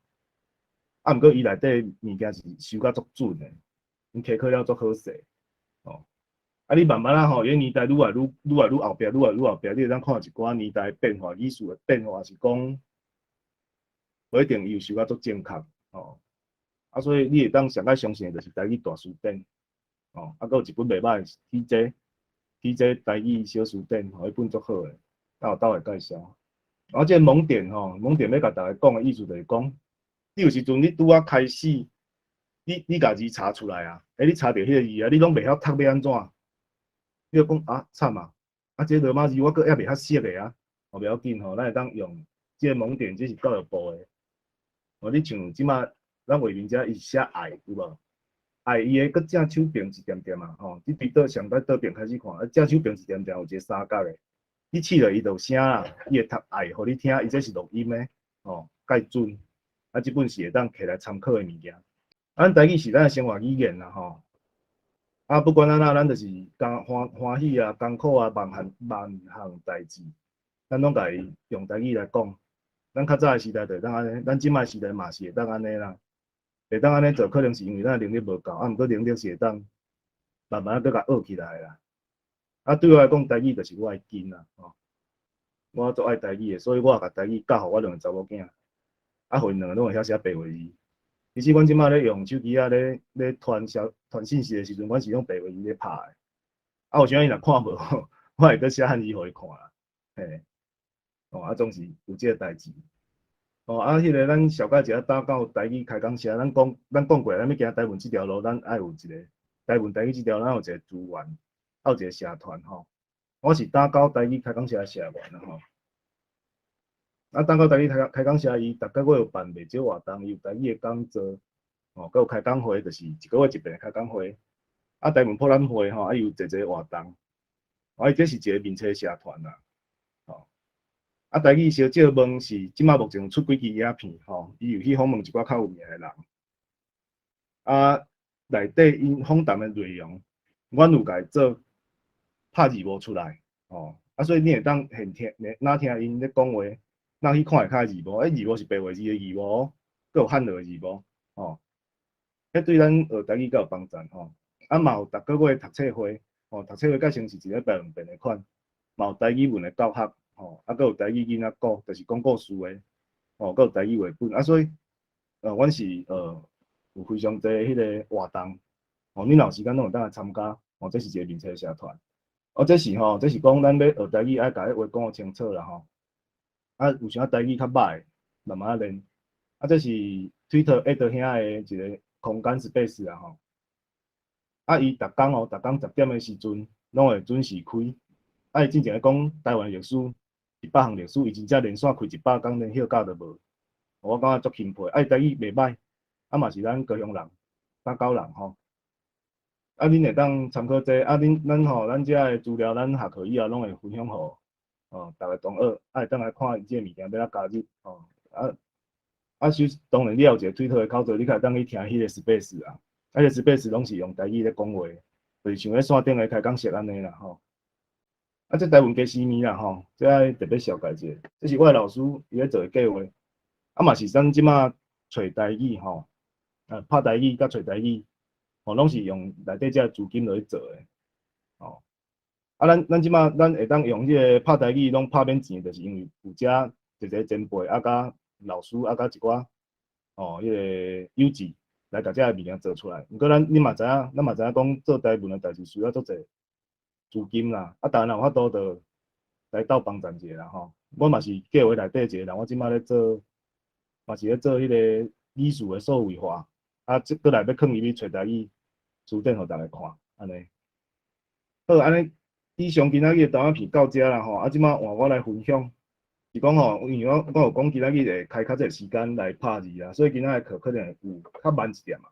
啊，毋过伊内底物件是收甲足准的，伊提考了足好势，哦。啊，你慢慢啊吼，伊年代愈来愈后壁，你会当看一寡年代变化、意思的变化，是讲不一定有收啊足正确哦。啊，所以你会当上界相信的就是台语大书典哦，啊，搁有一本袂歹，TJ 台语小书典，吼，迄本足好诶，有会介绍。啊，这蒙点吼，蒙点要甲大家讲的意思就是讲，你有时阵你拄啊开始，你家己查出来啊，你查着迄个字啊，你拢袂晓读要安怎？你就讲啊，惨啊！啊，这罗马字我阁还袂晓识的啊，袂要紧吼，咱会当用即个盲点，即是教育部的。哦，你像即马咱画面遮伊写爱有无？爱伊个佮正手边一点点嘛，吼，你对倒上摆倒边开始看，正手边一点点有一个三角的，你试了伊就有声啦，伊会读爱，互你听，伊这是录音的，吼，介准。啊，即本是会当摕来参考的物件。咱台语是咱的生活语言啦，吼。啊，不管安怎，咱就是欢喜啊、艰苦啊、万项代志，咱拢家己用台语来讲。咱较早的时代就当安尼，咱即摆时代嘛是会当安尼啦。会当安尼做，可能是因为咱能力无够，啊，毋过能力是会当慢慢搁甲学起来啦。啊，对我来讲，台语就是我的根啦，吼。我足爱台语的，所以我也甲台语教互我两个查某囝，啊，互因两个拢会晓写白话字。其实阮即摆咧用手机啊，咧传信息的时阵，阮是用白话字咧拍的。啊，有啥伊若看无，我会搁写汉字互伊看啦。嘿，哦，啊，总是有即个代志。哦，啊，迄个咱小解一下打到台语开讲社，咱讲过，咱要行台文即条路，咱爱有一个台文台语即条，咱有一个资源，还有一个社团吼。我是打到台语开讲社的社员啦吼。啊，打到台语开讲社，伊逐个月有办袂少活动，有台语的讲座，哦，佮有开讲会，就是一个月一遍开讲会。啊，台文博览会吼，啊有一个活动，啊，伊这是一个面册社团啦，吼。啊，台语小借问是即马目前出几支影片吼，伊有去访问一寡较有名的人，啊，内底因访谈的内容，阮有家做拍字幕出来，吼，啊，所以你会当现听，哪听因咧讲话，哪去看会较字幕，字幕是白话字的字幕，佮有汉语的字幕，吼，迄对咱学台语较有帮助吼。啊，嘛有逐个月读册会，吼，读册会改成是一礼拜2遍的款，嘛有台语文的教学。吼，啊，佮有台语囡仔故，就是讲故事的，吼，佮有台语绘本，啊，所以，阮是有非常侪迄个活动，吼，你若有时间拢有当来参加，吼，这是一个面册社团，哦，这是吼，这是讲咱要学台语爱甲迄话讲清楚啦，吼，啊，有啥台语较歹，慢慢练，啊，这是 Twitter 兄的一个空间 space 啦，吼，啊，伊逐工哦，逐工10点的时阵，拢会准时开，啊，伊之前讲台湾历史。100项历史，伊真正连续开100工，连休假都无。我感觉足钦佩，啊，台语袂歹，啊嘛是咱高雄人，打狗人吼。啊，恁会当参考这，啊，咱吼，咱遮个资料，咱下课以后拢会分享互，哦，逐个同学，啊，会当来看伊即个物件，要哪加入，哦，当然你有一个推特的口座，你可以当去听迄个 space 啊，啊，迄个 space 拢是用台语咧讲话，就是像咧线顶个开讲室安尼啦，吼。啊，这台文加西米啦吼，这爱特别小解者，这是我的老师伊咧做的计划，啊嘛是咱即马找台语吼，拍台语甲找台语，吼拢是用内底这资金来做的，吼。啊，咱即马咱会当用这个拍台语拢拍免钱，就是因为有遮一个前辈啊，甲老师啊，甲一寡哦，迄个友志来甲这个物件做出来。毋过你嘛知影，咱嘛知影讲做台文的代志需要足济。资金啦，啊，当然有法度就来斗帮衬一下啦吼。我嘛是计划内底一个人，我即摆咧做，嘛是咧做迄个艺术的数位化，啊，即过来要放入去找台语书店互大家看，安尼。好，安尼以上今仔日档案片到遮啦吼，啊，即摆换我来分享，是讲吼，因为我有讲今仔日会开较济时间来拍字啊，所以今仔日课可能有较慢一点嘛。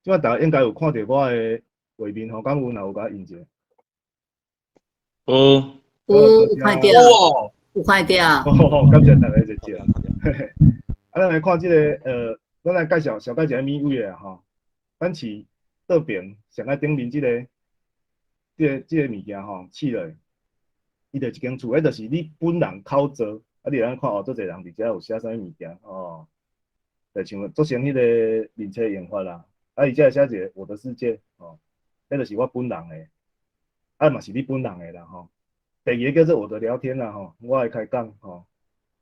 即摆大家应该有看到我的画面吼，敢有若有甲印者？有看到，有看到。感谢大家热情。啊，咱来看这个咱来介绍小介绍米位啊吼。咱饲倒边上爱顶面这个物件吼，饲落，伊就一间厝，迄就是你本人口做，啊，你来看哦，做侪人伫遮有写啥物物件哦，就像做成迄个面册研发啦，啊，伊遮写一个我的世界哦，迄就是我本人的，啊嘛是你本人的啦吼。第二个叫做我的聊天啦吼，我会开讲吼，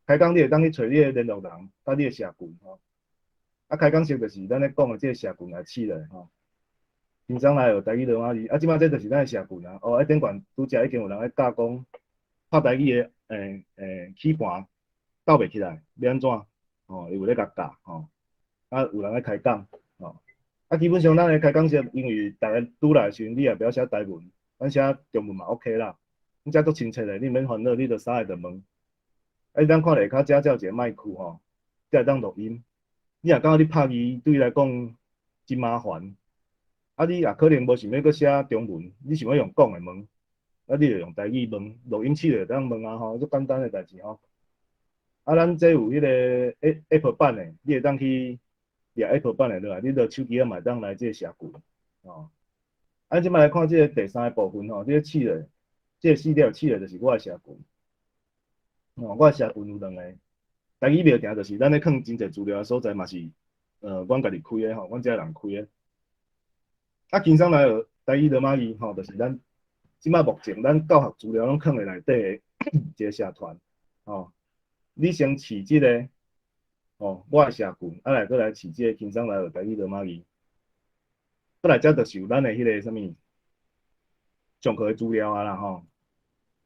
开讲你会当去找你的联络人，甲你的社群吼，啊开讲室就是咱咧讲的这个社群来起来吼，平常来学台语罗马字，啊即摆这就是咱的社群啊，哦，顶悬拄则已经有人咧教讲拍台语的起盘斗袂起来，要安怎？哦，伊有咧甲教吼，啊有人咧开讲吼，啊基本上咱的开讲室，因为大家拄来的时阵，你也不要写台文，咱写中文嘛 OK 啦。你遮足亲切的，你免烦恼，你着啥个着问。啊，咱看下骹遮才有一个麦克吼，才会当录音。你若感觉你拍字对你来讲真麻烦，啊，你也可能无想要搁写中文，你想要用讲的问，啊，你就用台语问，录音器就会当问啊吼，足简单的代志吼。啊，咱这有迄个 Apple 版的，你会当去掠 Apple 版的落来，你着手机啊嘛会当来这个社群哦。啊，即摆来看这个第三个部分吼，这个试的，这个系列试的就是我的社群。哦，我的社群有两个，台语庙埕就是咱咧放真侪资料的所在嘛是，阮家己开的吼，阮遮人开的。啊，轻松来学台语罗马语吼，就是咱即摆目前咱教学资料拢放在内底的一个社团吼。你先试即个哦，我的社群，啊来来试即个轻松来学台语罗马语。过来则就是有咱的迄个啥物上课的资料啊啦吼。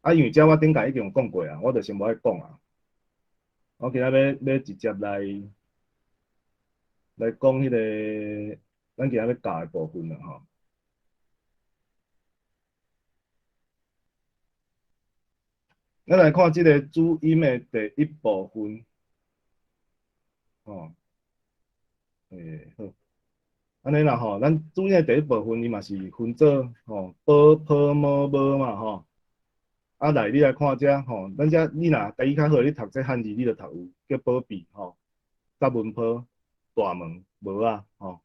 啊，因为遮我顶下已经有讲过啊，我就先无爱讲啊。我今仔要直接来讲迄个咱今仔要教的部分啦吼。咱来看即个主音的第一部分，吼，好，安尼啦吼，咱主音的第一部分伊嘛是分做吼波、坡、摸、摸嘛吼。啊，来你来看遮吼，咱遮你若台语较好，你读这汉字你就读有叫保庇吼，甲文坡、大门、无啊吼。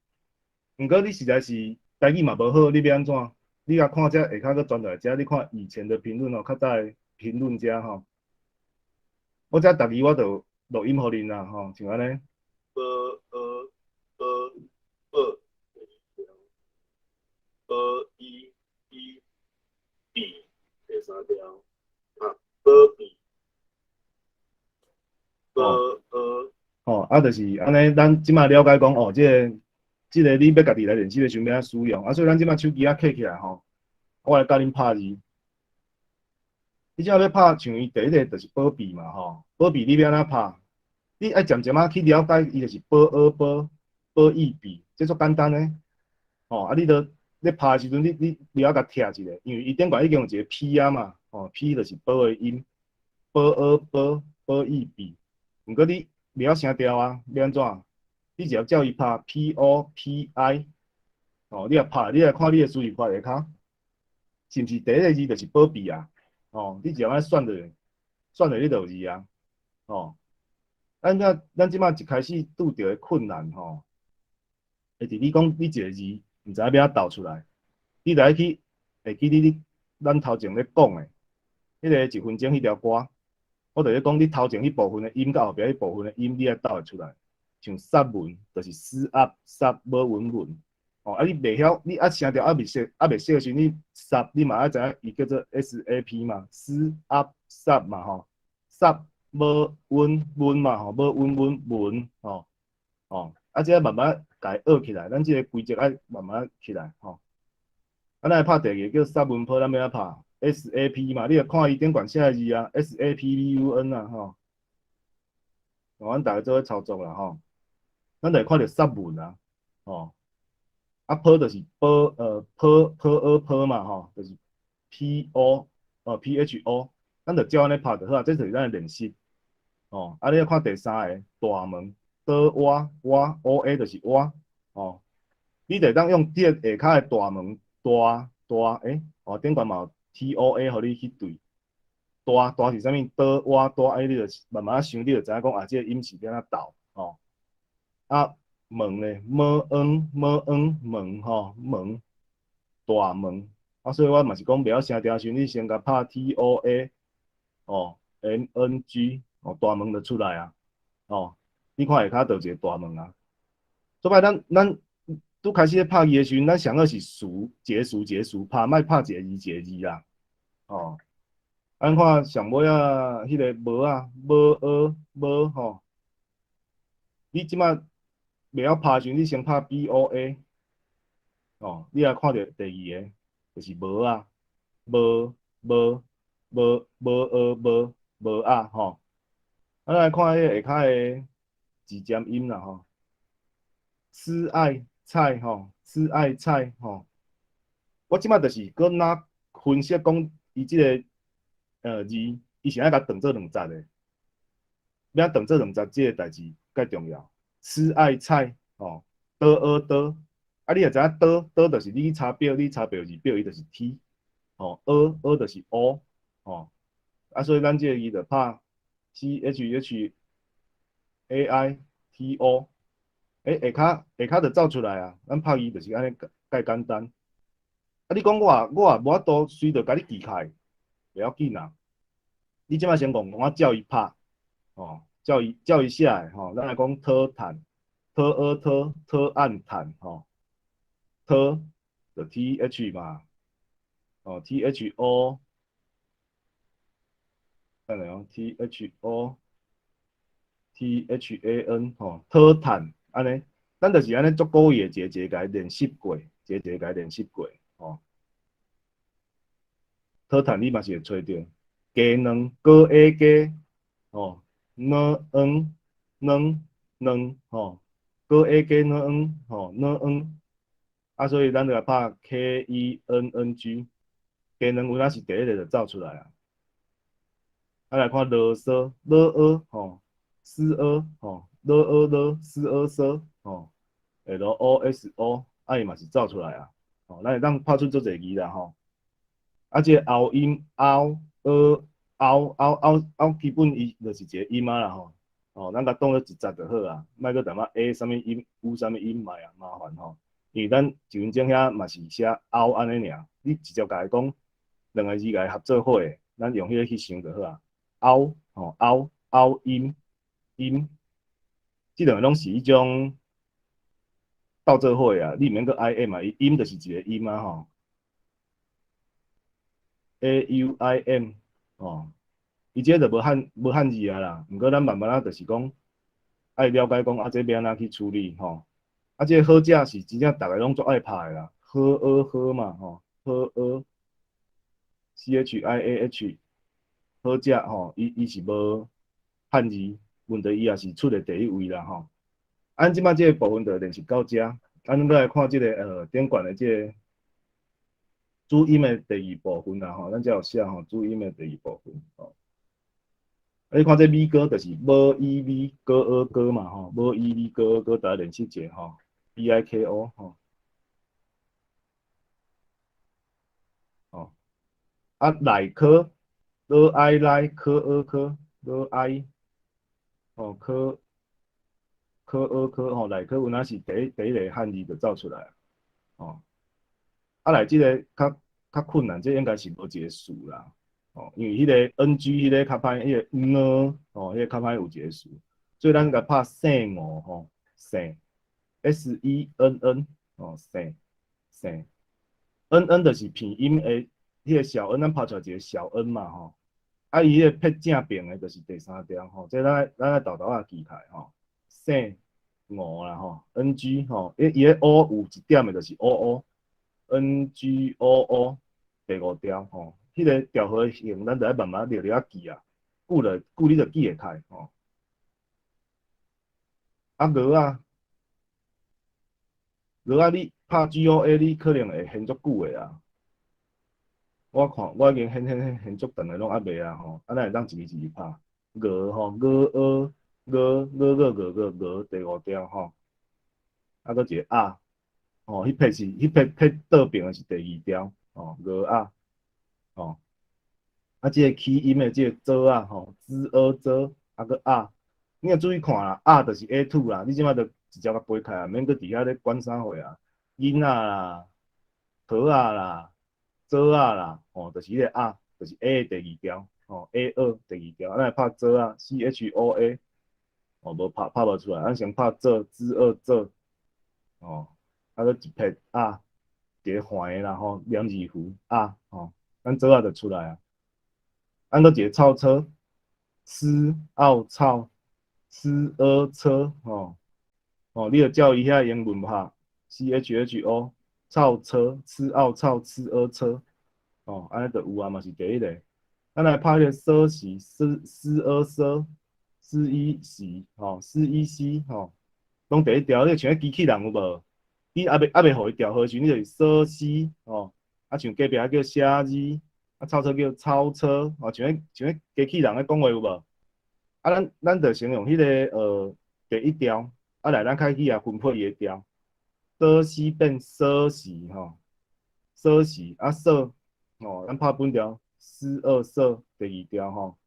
毋过你实在是台语嘛无好，你要安怎？你甲看遮下骹佫转落来遮，你看以前的评论哦，较早的评论遮吼。我遮逐字我就录音互恁啦吼，像安尼。B 第三条啊，B 哦，啊，就是安尼，咱即马了解讲哦，即个你要家己来练习的时阵要使用，啊，所以咱即马手机啊摕起来吼，我来教恁拍字。你即马要拍，像伊第一个就是保庇嘛吼，保庇你要安怎拍？你爱渐渐啊去了解，伊就是保义庇，这足简单诶。哦，啊，你拍的时阵，你要甲拆一个，因为伊顶悬已经有一个 P 啊嘛，哦，P 就是保的音，保义庇。毋过你袂晓声调啊，要安怎？你只要叫伊拍 POPI， 哦，你若拍，你来看你的输入法下骹，是毋是第一个字就是保庇啊？哦，你只要安选着迄个字啊，哦。咱即摆一开始拄着的困难吼，会伫你讲你一个字，毋知影要安导出来，你着爱去会记咱头前咧讲的，迄个1分钟迄条歌，我着咧讲你头前迄部分的音，甲后壁迄部分的音，你爱导会出来。像杀文就是死压杀无文，哦，啊你袂晓，你声调袂熟的时，你杀你嘛爱知影伊叫做 SAP 嘛，死压杀嘛吼，杀无文嘛吼，无文吼，哦，啊这慢慢甲伊学起来，咱这个规则爱慢慢起来吼。啊，咱来拍第二个叫杀文坡，咱要安拍 SAP 嘛，你着看伊顶悬写字啊，SAPUN 啊吼，阮大家做伙操作啦吼。咱就会看到杀文啊，哦，啊坡就是坡嘛吼，就是 PO，PHO，咱就照安尼拍就好啊，这就是咱的练习。哦，啊你要看第三个大门，哇 OA 就是哇，哦，你得当用这个下骹的大门哦顶悬嘛有 TOA， 互你去对。大是啥物？哇你就慢慢想，你就知影讲啊，这个音是要安怎导哦。啊，门咧，门吼，门大门啊，所以我嘛是讲袂晓声调时，你先甲拍 TOA 哦，MNG 哦，大门就出来啊，哦，你看下骹就一个大门啊。做摆咱拄开始咧拍字的时阵，咱上好是数拍，莫拍一个字啦，哦，咱看上尾啊，迄个无吼，你即摆袂晓拍时，你先拍 BOA， 哦，你也看到第二个，就是无啊，无无啊，吼。咱来看迄下骹的字尖音啦，吼，吃爱菜吼，吃爱菜吼。我即摆就是搁若分析讲伊即个字，伊是爱甲断做两节的，要断做两节，这个代志介重要。吃爱菜哦，啊，你也知影就是你查表字表，伊就是 T， 哦，就是 O， 哦，啊，所以咱这个字就拍 CHHAITO， 下骹就走出来啊，咱拍字就是安尼介简单。啊，你讲我也无法度随着甲你记开，袂要紧啦。你即摆先讲，我教伊拍，哦，教伊写诶，吼，咱来讲讨趁，讨暗趁，吼，讨就 TH 嘛，哦，THO，等下哦，THOTHAN，吼，讨趁，安尼，咱就是安尼足够伊诶，一个甲伊练习过，一个甲伊练习过，吼。讨趁你嘛是会找着，鸡卵高 A 鸡，哦，卵，吼，高 A 鸡卵，吼，卵，啊，所以咱就来拍 KENNG，鸡卵有哪是第一个就走出来啊。啊来看啰嗦，吼，吼，吼，LOSO，啊伊嘛是走出来啊，吼，咱会当拍出足侪字啦，吼。啊，这个后音基本伊就是一个音啊啦吼，哦，咱甲当做一节就好啊，莫搁淡仔啥物音啥物音卖啊麻烦吼，因为咱就文正遐嘛是写安尼尔，你直接甲伊讲两个字甲伊合做伙的，咱用迄个去想就好啊，音，即两个拢是迄种斗做伙啊，你免搁 im 啊，音就是一个音啊吼。AUIM 哦，伊这就无汉字啊啦，毋过咱慢慢啊，就是讲爱了解讲啊，这要安怎去处理吼。啊，这好食是真正逐个拢足爱拍的啦，好嘛吼，好CHIAH 好食吼，伊是无汉字，问题伊也是出的第一位啦吼。咱即摆这个部分就练习到这，咱再来看这个点管的这个。主音的第二部分啦吼，咱才有写吼主音的第二部分吼。你看这咪歌就是无伊咪歌嘛吼，无伊咪歌大家练习者吼，BIKO 吼，哦，啊来科，来科，哦科吼来科有哪是第一个汉字就走出来哦。啊来即个较困难，这应该是无一个数啦。哦，因为迄个 NG 迄个较歹，迄个哦，迄个较歹有一个数，所以咱甲拍姓哦吼，姓 SENN 哦姓 NN 就是片音的迄个小 n，咱拍出来一个小 n 嘛吼，啊伊迄个撇正边的就是第三条吼，这咱豆豆啊记起来吼，姓啦吼，NG 吼，伊个 O 有一点的就是 OO，NGOO 第五条吼。迄个调和型，咱就要慢慢了记啊，久你就记会开吼。啊鹅你拍 GOA 你可能会现足久的啊。我看我已经现足长的拢还袂啊吼，啊咱会当一字一字拍。鹅吼，鹅第五条吼，啊搁一个啊，吼，迄倒边的是第二条吼，鹅啊，吼。啊，即个起音的即个做啊，吼，做，啊个啊，你要注意看啦，啊就是 A2 啦，你即摆就直接甲背开啊，免搁伫遐咧管啥货啊，囡仔啦，桃啊啦，做啊啦，吼，就是迄个啊，就是 A 第二条，吼，A2第二条，咱来拍做啊，CHOA，哦，无拍无出来，咱先拍做，做，哦，啊个一撇啊，一个环的啦吼，两字符啊，吼，咱做啊就出来啊。按个一个操车，操，车，吼，你着照伊遐英文拍，CHO，操车，车，哦，安尼就有啊，嘛是第一个。咱来拍个奢时，一时，吼，拢第一条，你像机器人有无？你还袂互伊调和时，你就是奢时，吼，啊像隔壁叫写字。超车叫超车，像机器人咧讲话有无？咱就先用迄第一条，来咱开始分配伊个调，遮西变奢西吼，奢西奢咱拍本调，思二奢第二条吼。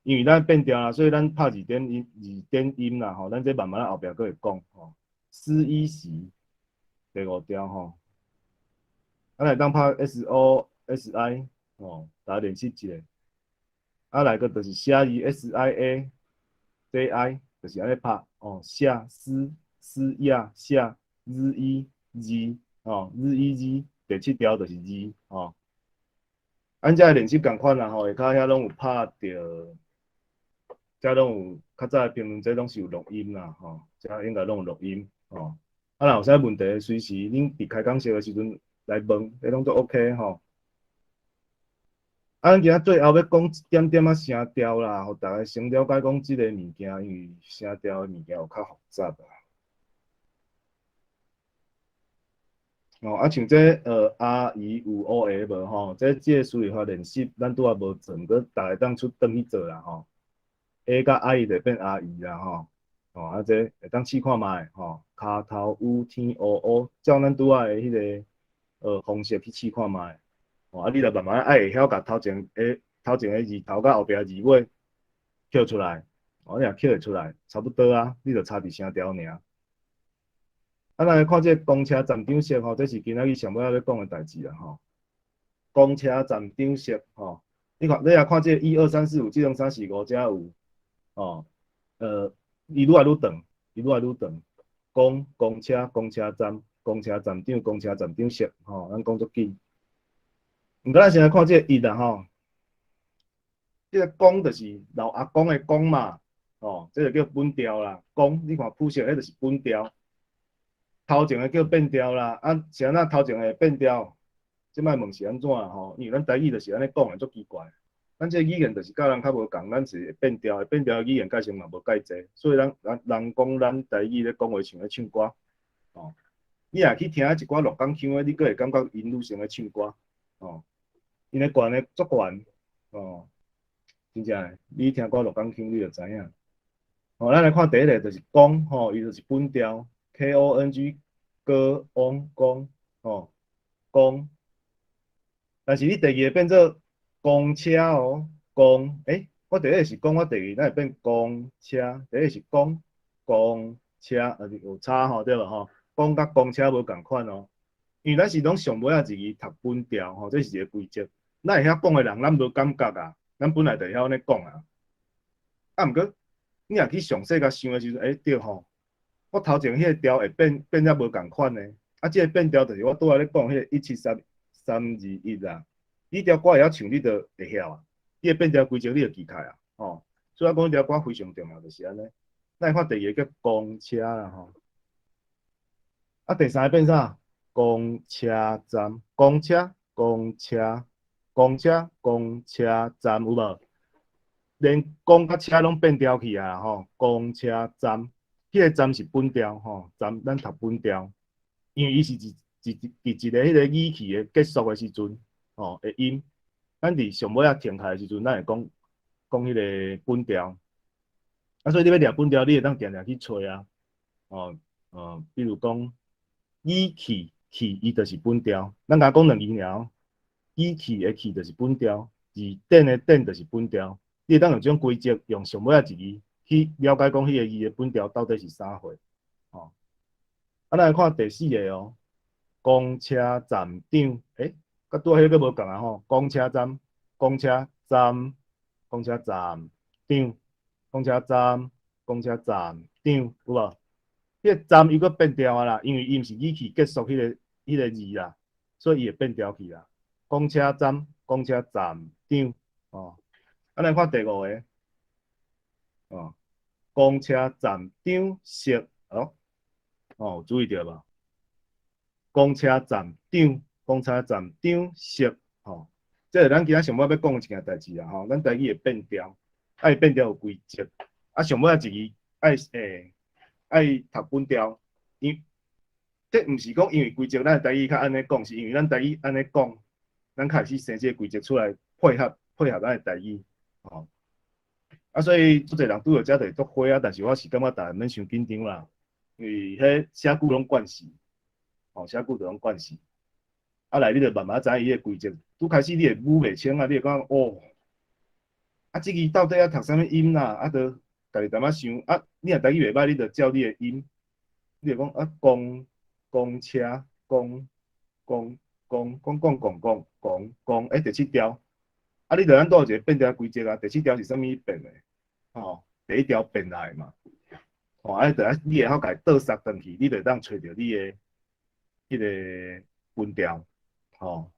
因为咱变调啦，所以咱拍二点音啦吼，咱这慢慢后壁佫会讲吼。思一时第五条吼，来当拍 SOSI 吼，大家练习一下。来个就是写字 SIA、JI，就是安尼拍哦，写诗呀写日一字哦，日一字第七条就是字哦。咱遮练习共款啦吼，下骹遐拢有拍着。遮拢有较早评论，这拢是有录音啦，吼，遮应该拢有录音，吼。若有啥问题，随时恁伫开讲室的时阵来问，迄拢都 OK 吼。咱今仔最后要讲一点点声调啦，互大家先了解讲即个物件，因为声调的物件有较复杂啦。像这R E 有 O A 无吼，即个数理化练习，咱拄仔无做，毋过大家当出转去做啦吼。A 甲 I 就变 RE 啦吼，这会当试看卖吼，骹头有天乌乌，照咱拄仔的迄个方式去试看卖，你著慢慢会晓甲头前个字头甲后壁字尾捡出来，你若捡会出来，差不多啊，你著差伫声调尔。来看这公车站长式吼，这是今仔日上尾要讲的代志啦吼。公车站长式吼，你也看这1、2、3、4、5、1、2、3、4、5遮有。伊愈来愈长，公车、公车站、公车站长、公车站长式，咱讲足紧。毋过咱先来看这个一啦吼，这个公就是老阿公的公嘛，这就叫本调啦。公，你看谱式，迄就是本调。头前的叫变调啦，是安那头前的变调，即摆问是安怎啦吼？因为咱台语就是安尼讲的，足奇怪。咱这语言就是甲人较无共，咱是会变调，变调语言改成嘛无介济，所以人讲咱台语咧讲话像咧唱歌，你若去听一寡洛港腔的，你佫会感觉因愈像咧唱歌，因咧悬咧足悬，真正诶，你听过洛港腔你就知影。咱来看第一个就是讲，伊就是本调 KONG 歌讲，讲，但是你第二个变做公车哦，公，我第一个是讲，我第二那会变公车，第一个是讲公车，有差吼，对无吼？讲甲公车无共款哦，因为咱是拢上尾仔一字读本调吼，这是一个规则。咱会晓讲的人，咱无感觉啊，咱本来就晓安尼讲啊。毋过你若去详细甲想的时阵，对吼，我头前迄个调会变了无共款呢。即个变调就是我拄仔咧讲迄个173、3、2、1啦。你条歌会晓唱，你就会晓啊。你个变调规则你就记开啊，所以我讲条歌非常重要，就是安尼。咱看第二个叫公车啦吼，第三个变啥？公车站、公车、公车、公车、公车站有无？连公甲车拢变调去啊吼，公车站，迄个站是本调吼，站咱读本调，因为伊是伫一个迄个语气的结束的时阵，的音，咱伫上尾啊停下的时阵，咱会讲迄个本调，所以你要抓本调，你会当定定去找啊，比如讲语气伊就是本调，咱甲讲两字尔，语气的气就是本调，字典的典就是本调。你会当用这种规则，用上尾仔一字去了解讲迄个字的本调到底是啥货，咱来看第四个哦，公车站长，甲拄仔迄个无共啊吼，公车站、公车站、公车站长、公车站、公车站长，有无？迄个站又搁变调啊啦，因为伊毋是语气结束迄个字啦，所以伊会变调去啦。公车站、公车站长，咱来看第五个，公车站长式，有注意到无？公车站长、公车站长式，这是咱今仔上尾要讲一件代志啦，咱台语会变调，爱变调有规则，上尾仔一字爱读本调，这毋是讲因为规则咱台语较安尼讲，是因为咱台语安尼讲，咱开始生这个规则出来配合咱的台语，吼。啊，所以足侪人拄到遮就会足火啊，但是我是感觉大家免伤紧张啦，因为迄写久拢惯势，吼，写久就拢惯势。啊来，你就慢慢知伊个规则。拄开始你会语袂清啊，你会讲哦，啊，即个到底要读啥物音啦？啊，就家己淡仔想啊，你若台语袂歹，你就照你的音，你就讲啊，公车，公，哎，第七条，啊，你就咱倒一个变调规则啊，第七条是啥物变的？吼，第一条变来嘛，吼，啊，就你会晓家倒塞转去，你就当找着你的迄个分调，吼。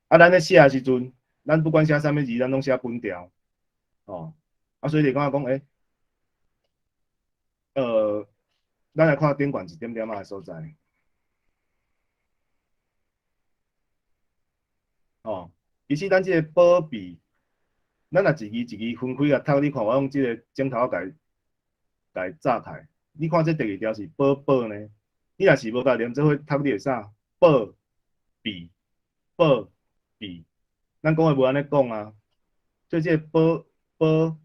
啊，咱咧写的时阵，咱不管写啥物字，咱拢写分调，吼。啊，所以你讲诶，咱来看顶管一点点仔的所在，吼。其实咱即个保庇，咱若一字一字分开啊读，你看我用即个镜头甲伊炸开，你看这第二条是保呢，你若是无甲连做伙读，你会啥？保庇，保庇，咱讲的无安尼讲啊。所以这个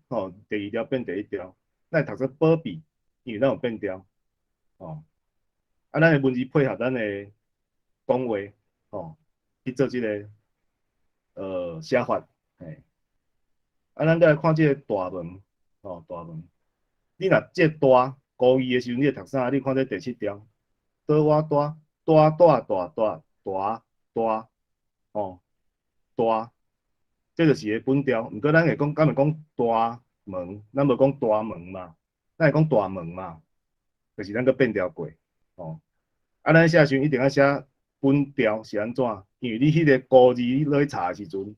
吼，第二条变第一条，咱读做保庇，因为咱有变调，吼。啊，咱的文字配合咱的讲话，吼，去做这个写法，嘿。啊，咱再来看这个大门，吼，大门。你若这大高义的时候，你会读啥？你看这第七条，倒我大，吼，大，这就是个本调。毋过咱会讲，敢会讲大门，咱无讲大门嘛，咱会讲大门嘛，就是咱个变调过，吼。啊，咱写时阵一定要写本调是安怎？因为你迄个高字你落去查的时阵，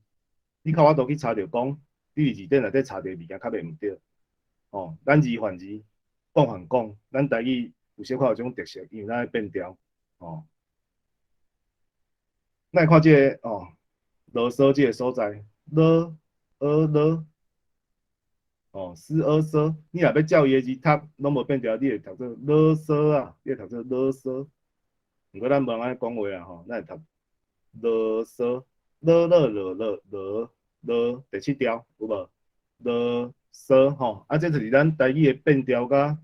你靠我都去查着讲，你字典内底查着物件较袂毋对。哦，咱字换字，讲换讲，咱台语有小可有种特色，因为咱爱变调。哦，咱看这个哦，啰嗦这个所在，了，哦，嗦，你若要照伊个字读，拢无变调，你会读做啰嗦啊，你会读做啰嗦。毋过咱无安尼讲话啊，吼，咱会读啰嗦，了，第七条有无？啰嗦吼，啊，这就是咱台语的变调甲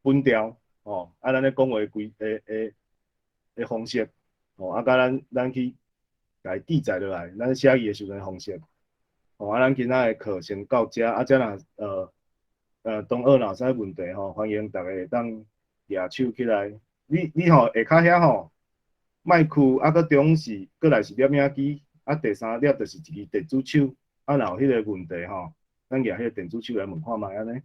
分调吼，啊，咱咧讲话的方式吼，啊，甲咱去甲伊记载落来，咱写字的时阵的方式。吼，啊，咱今仔的课先到遮，啊，遮若同学若有啥问题吼，欢迎大家会当举手起来。你吼下骹遐吼，莫去，啊，搁中是搁来是摄影机，啊，第三粒就是一支电子手，啊，若有迄个问题吼，咱举迄个电子手来问看觅安尼。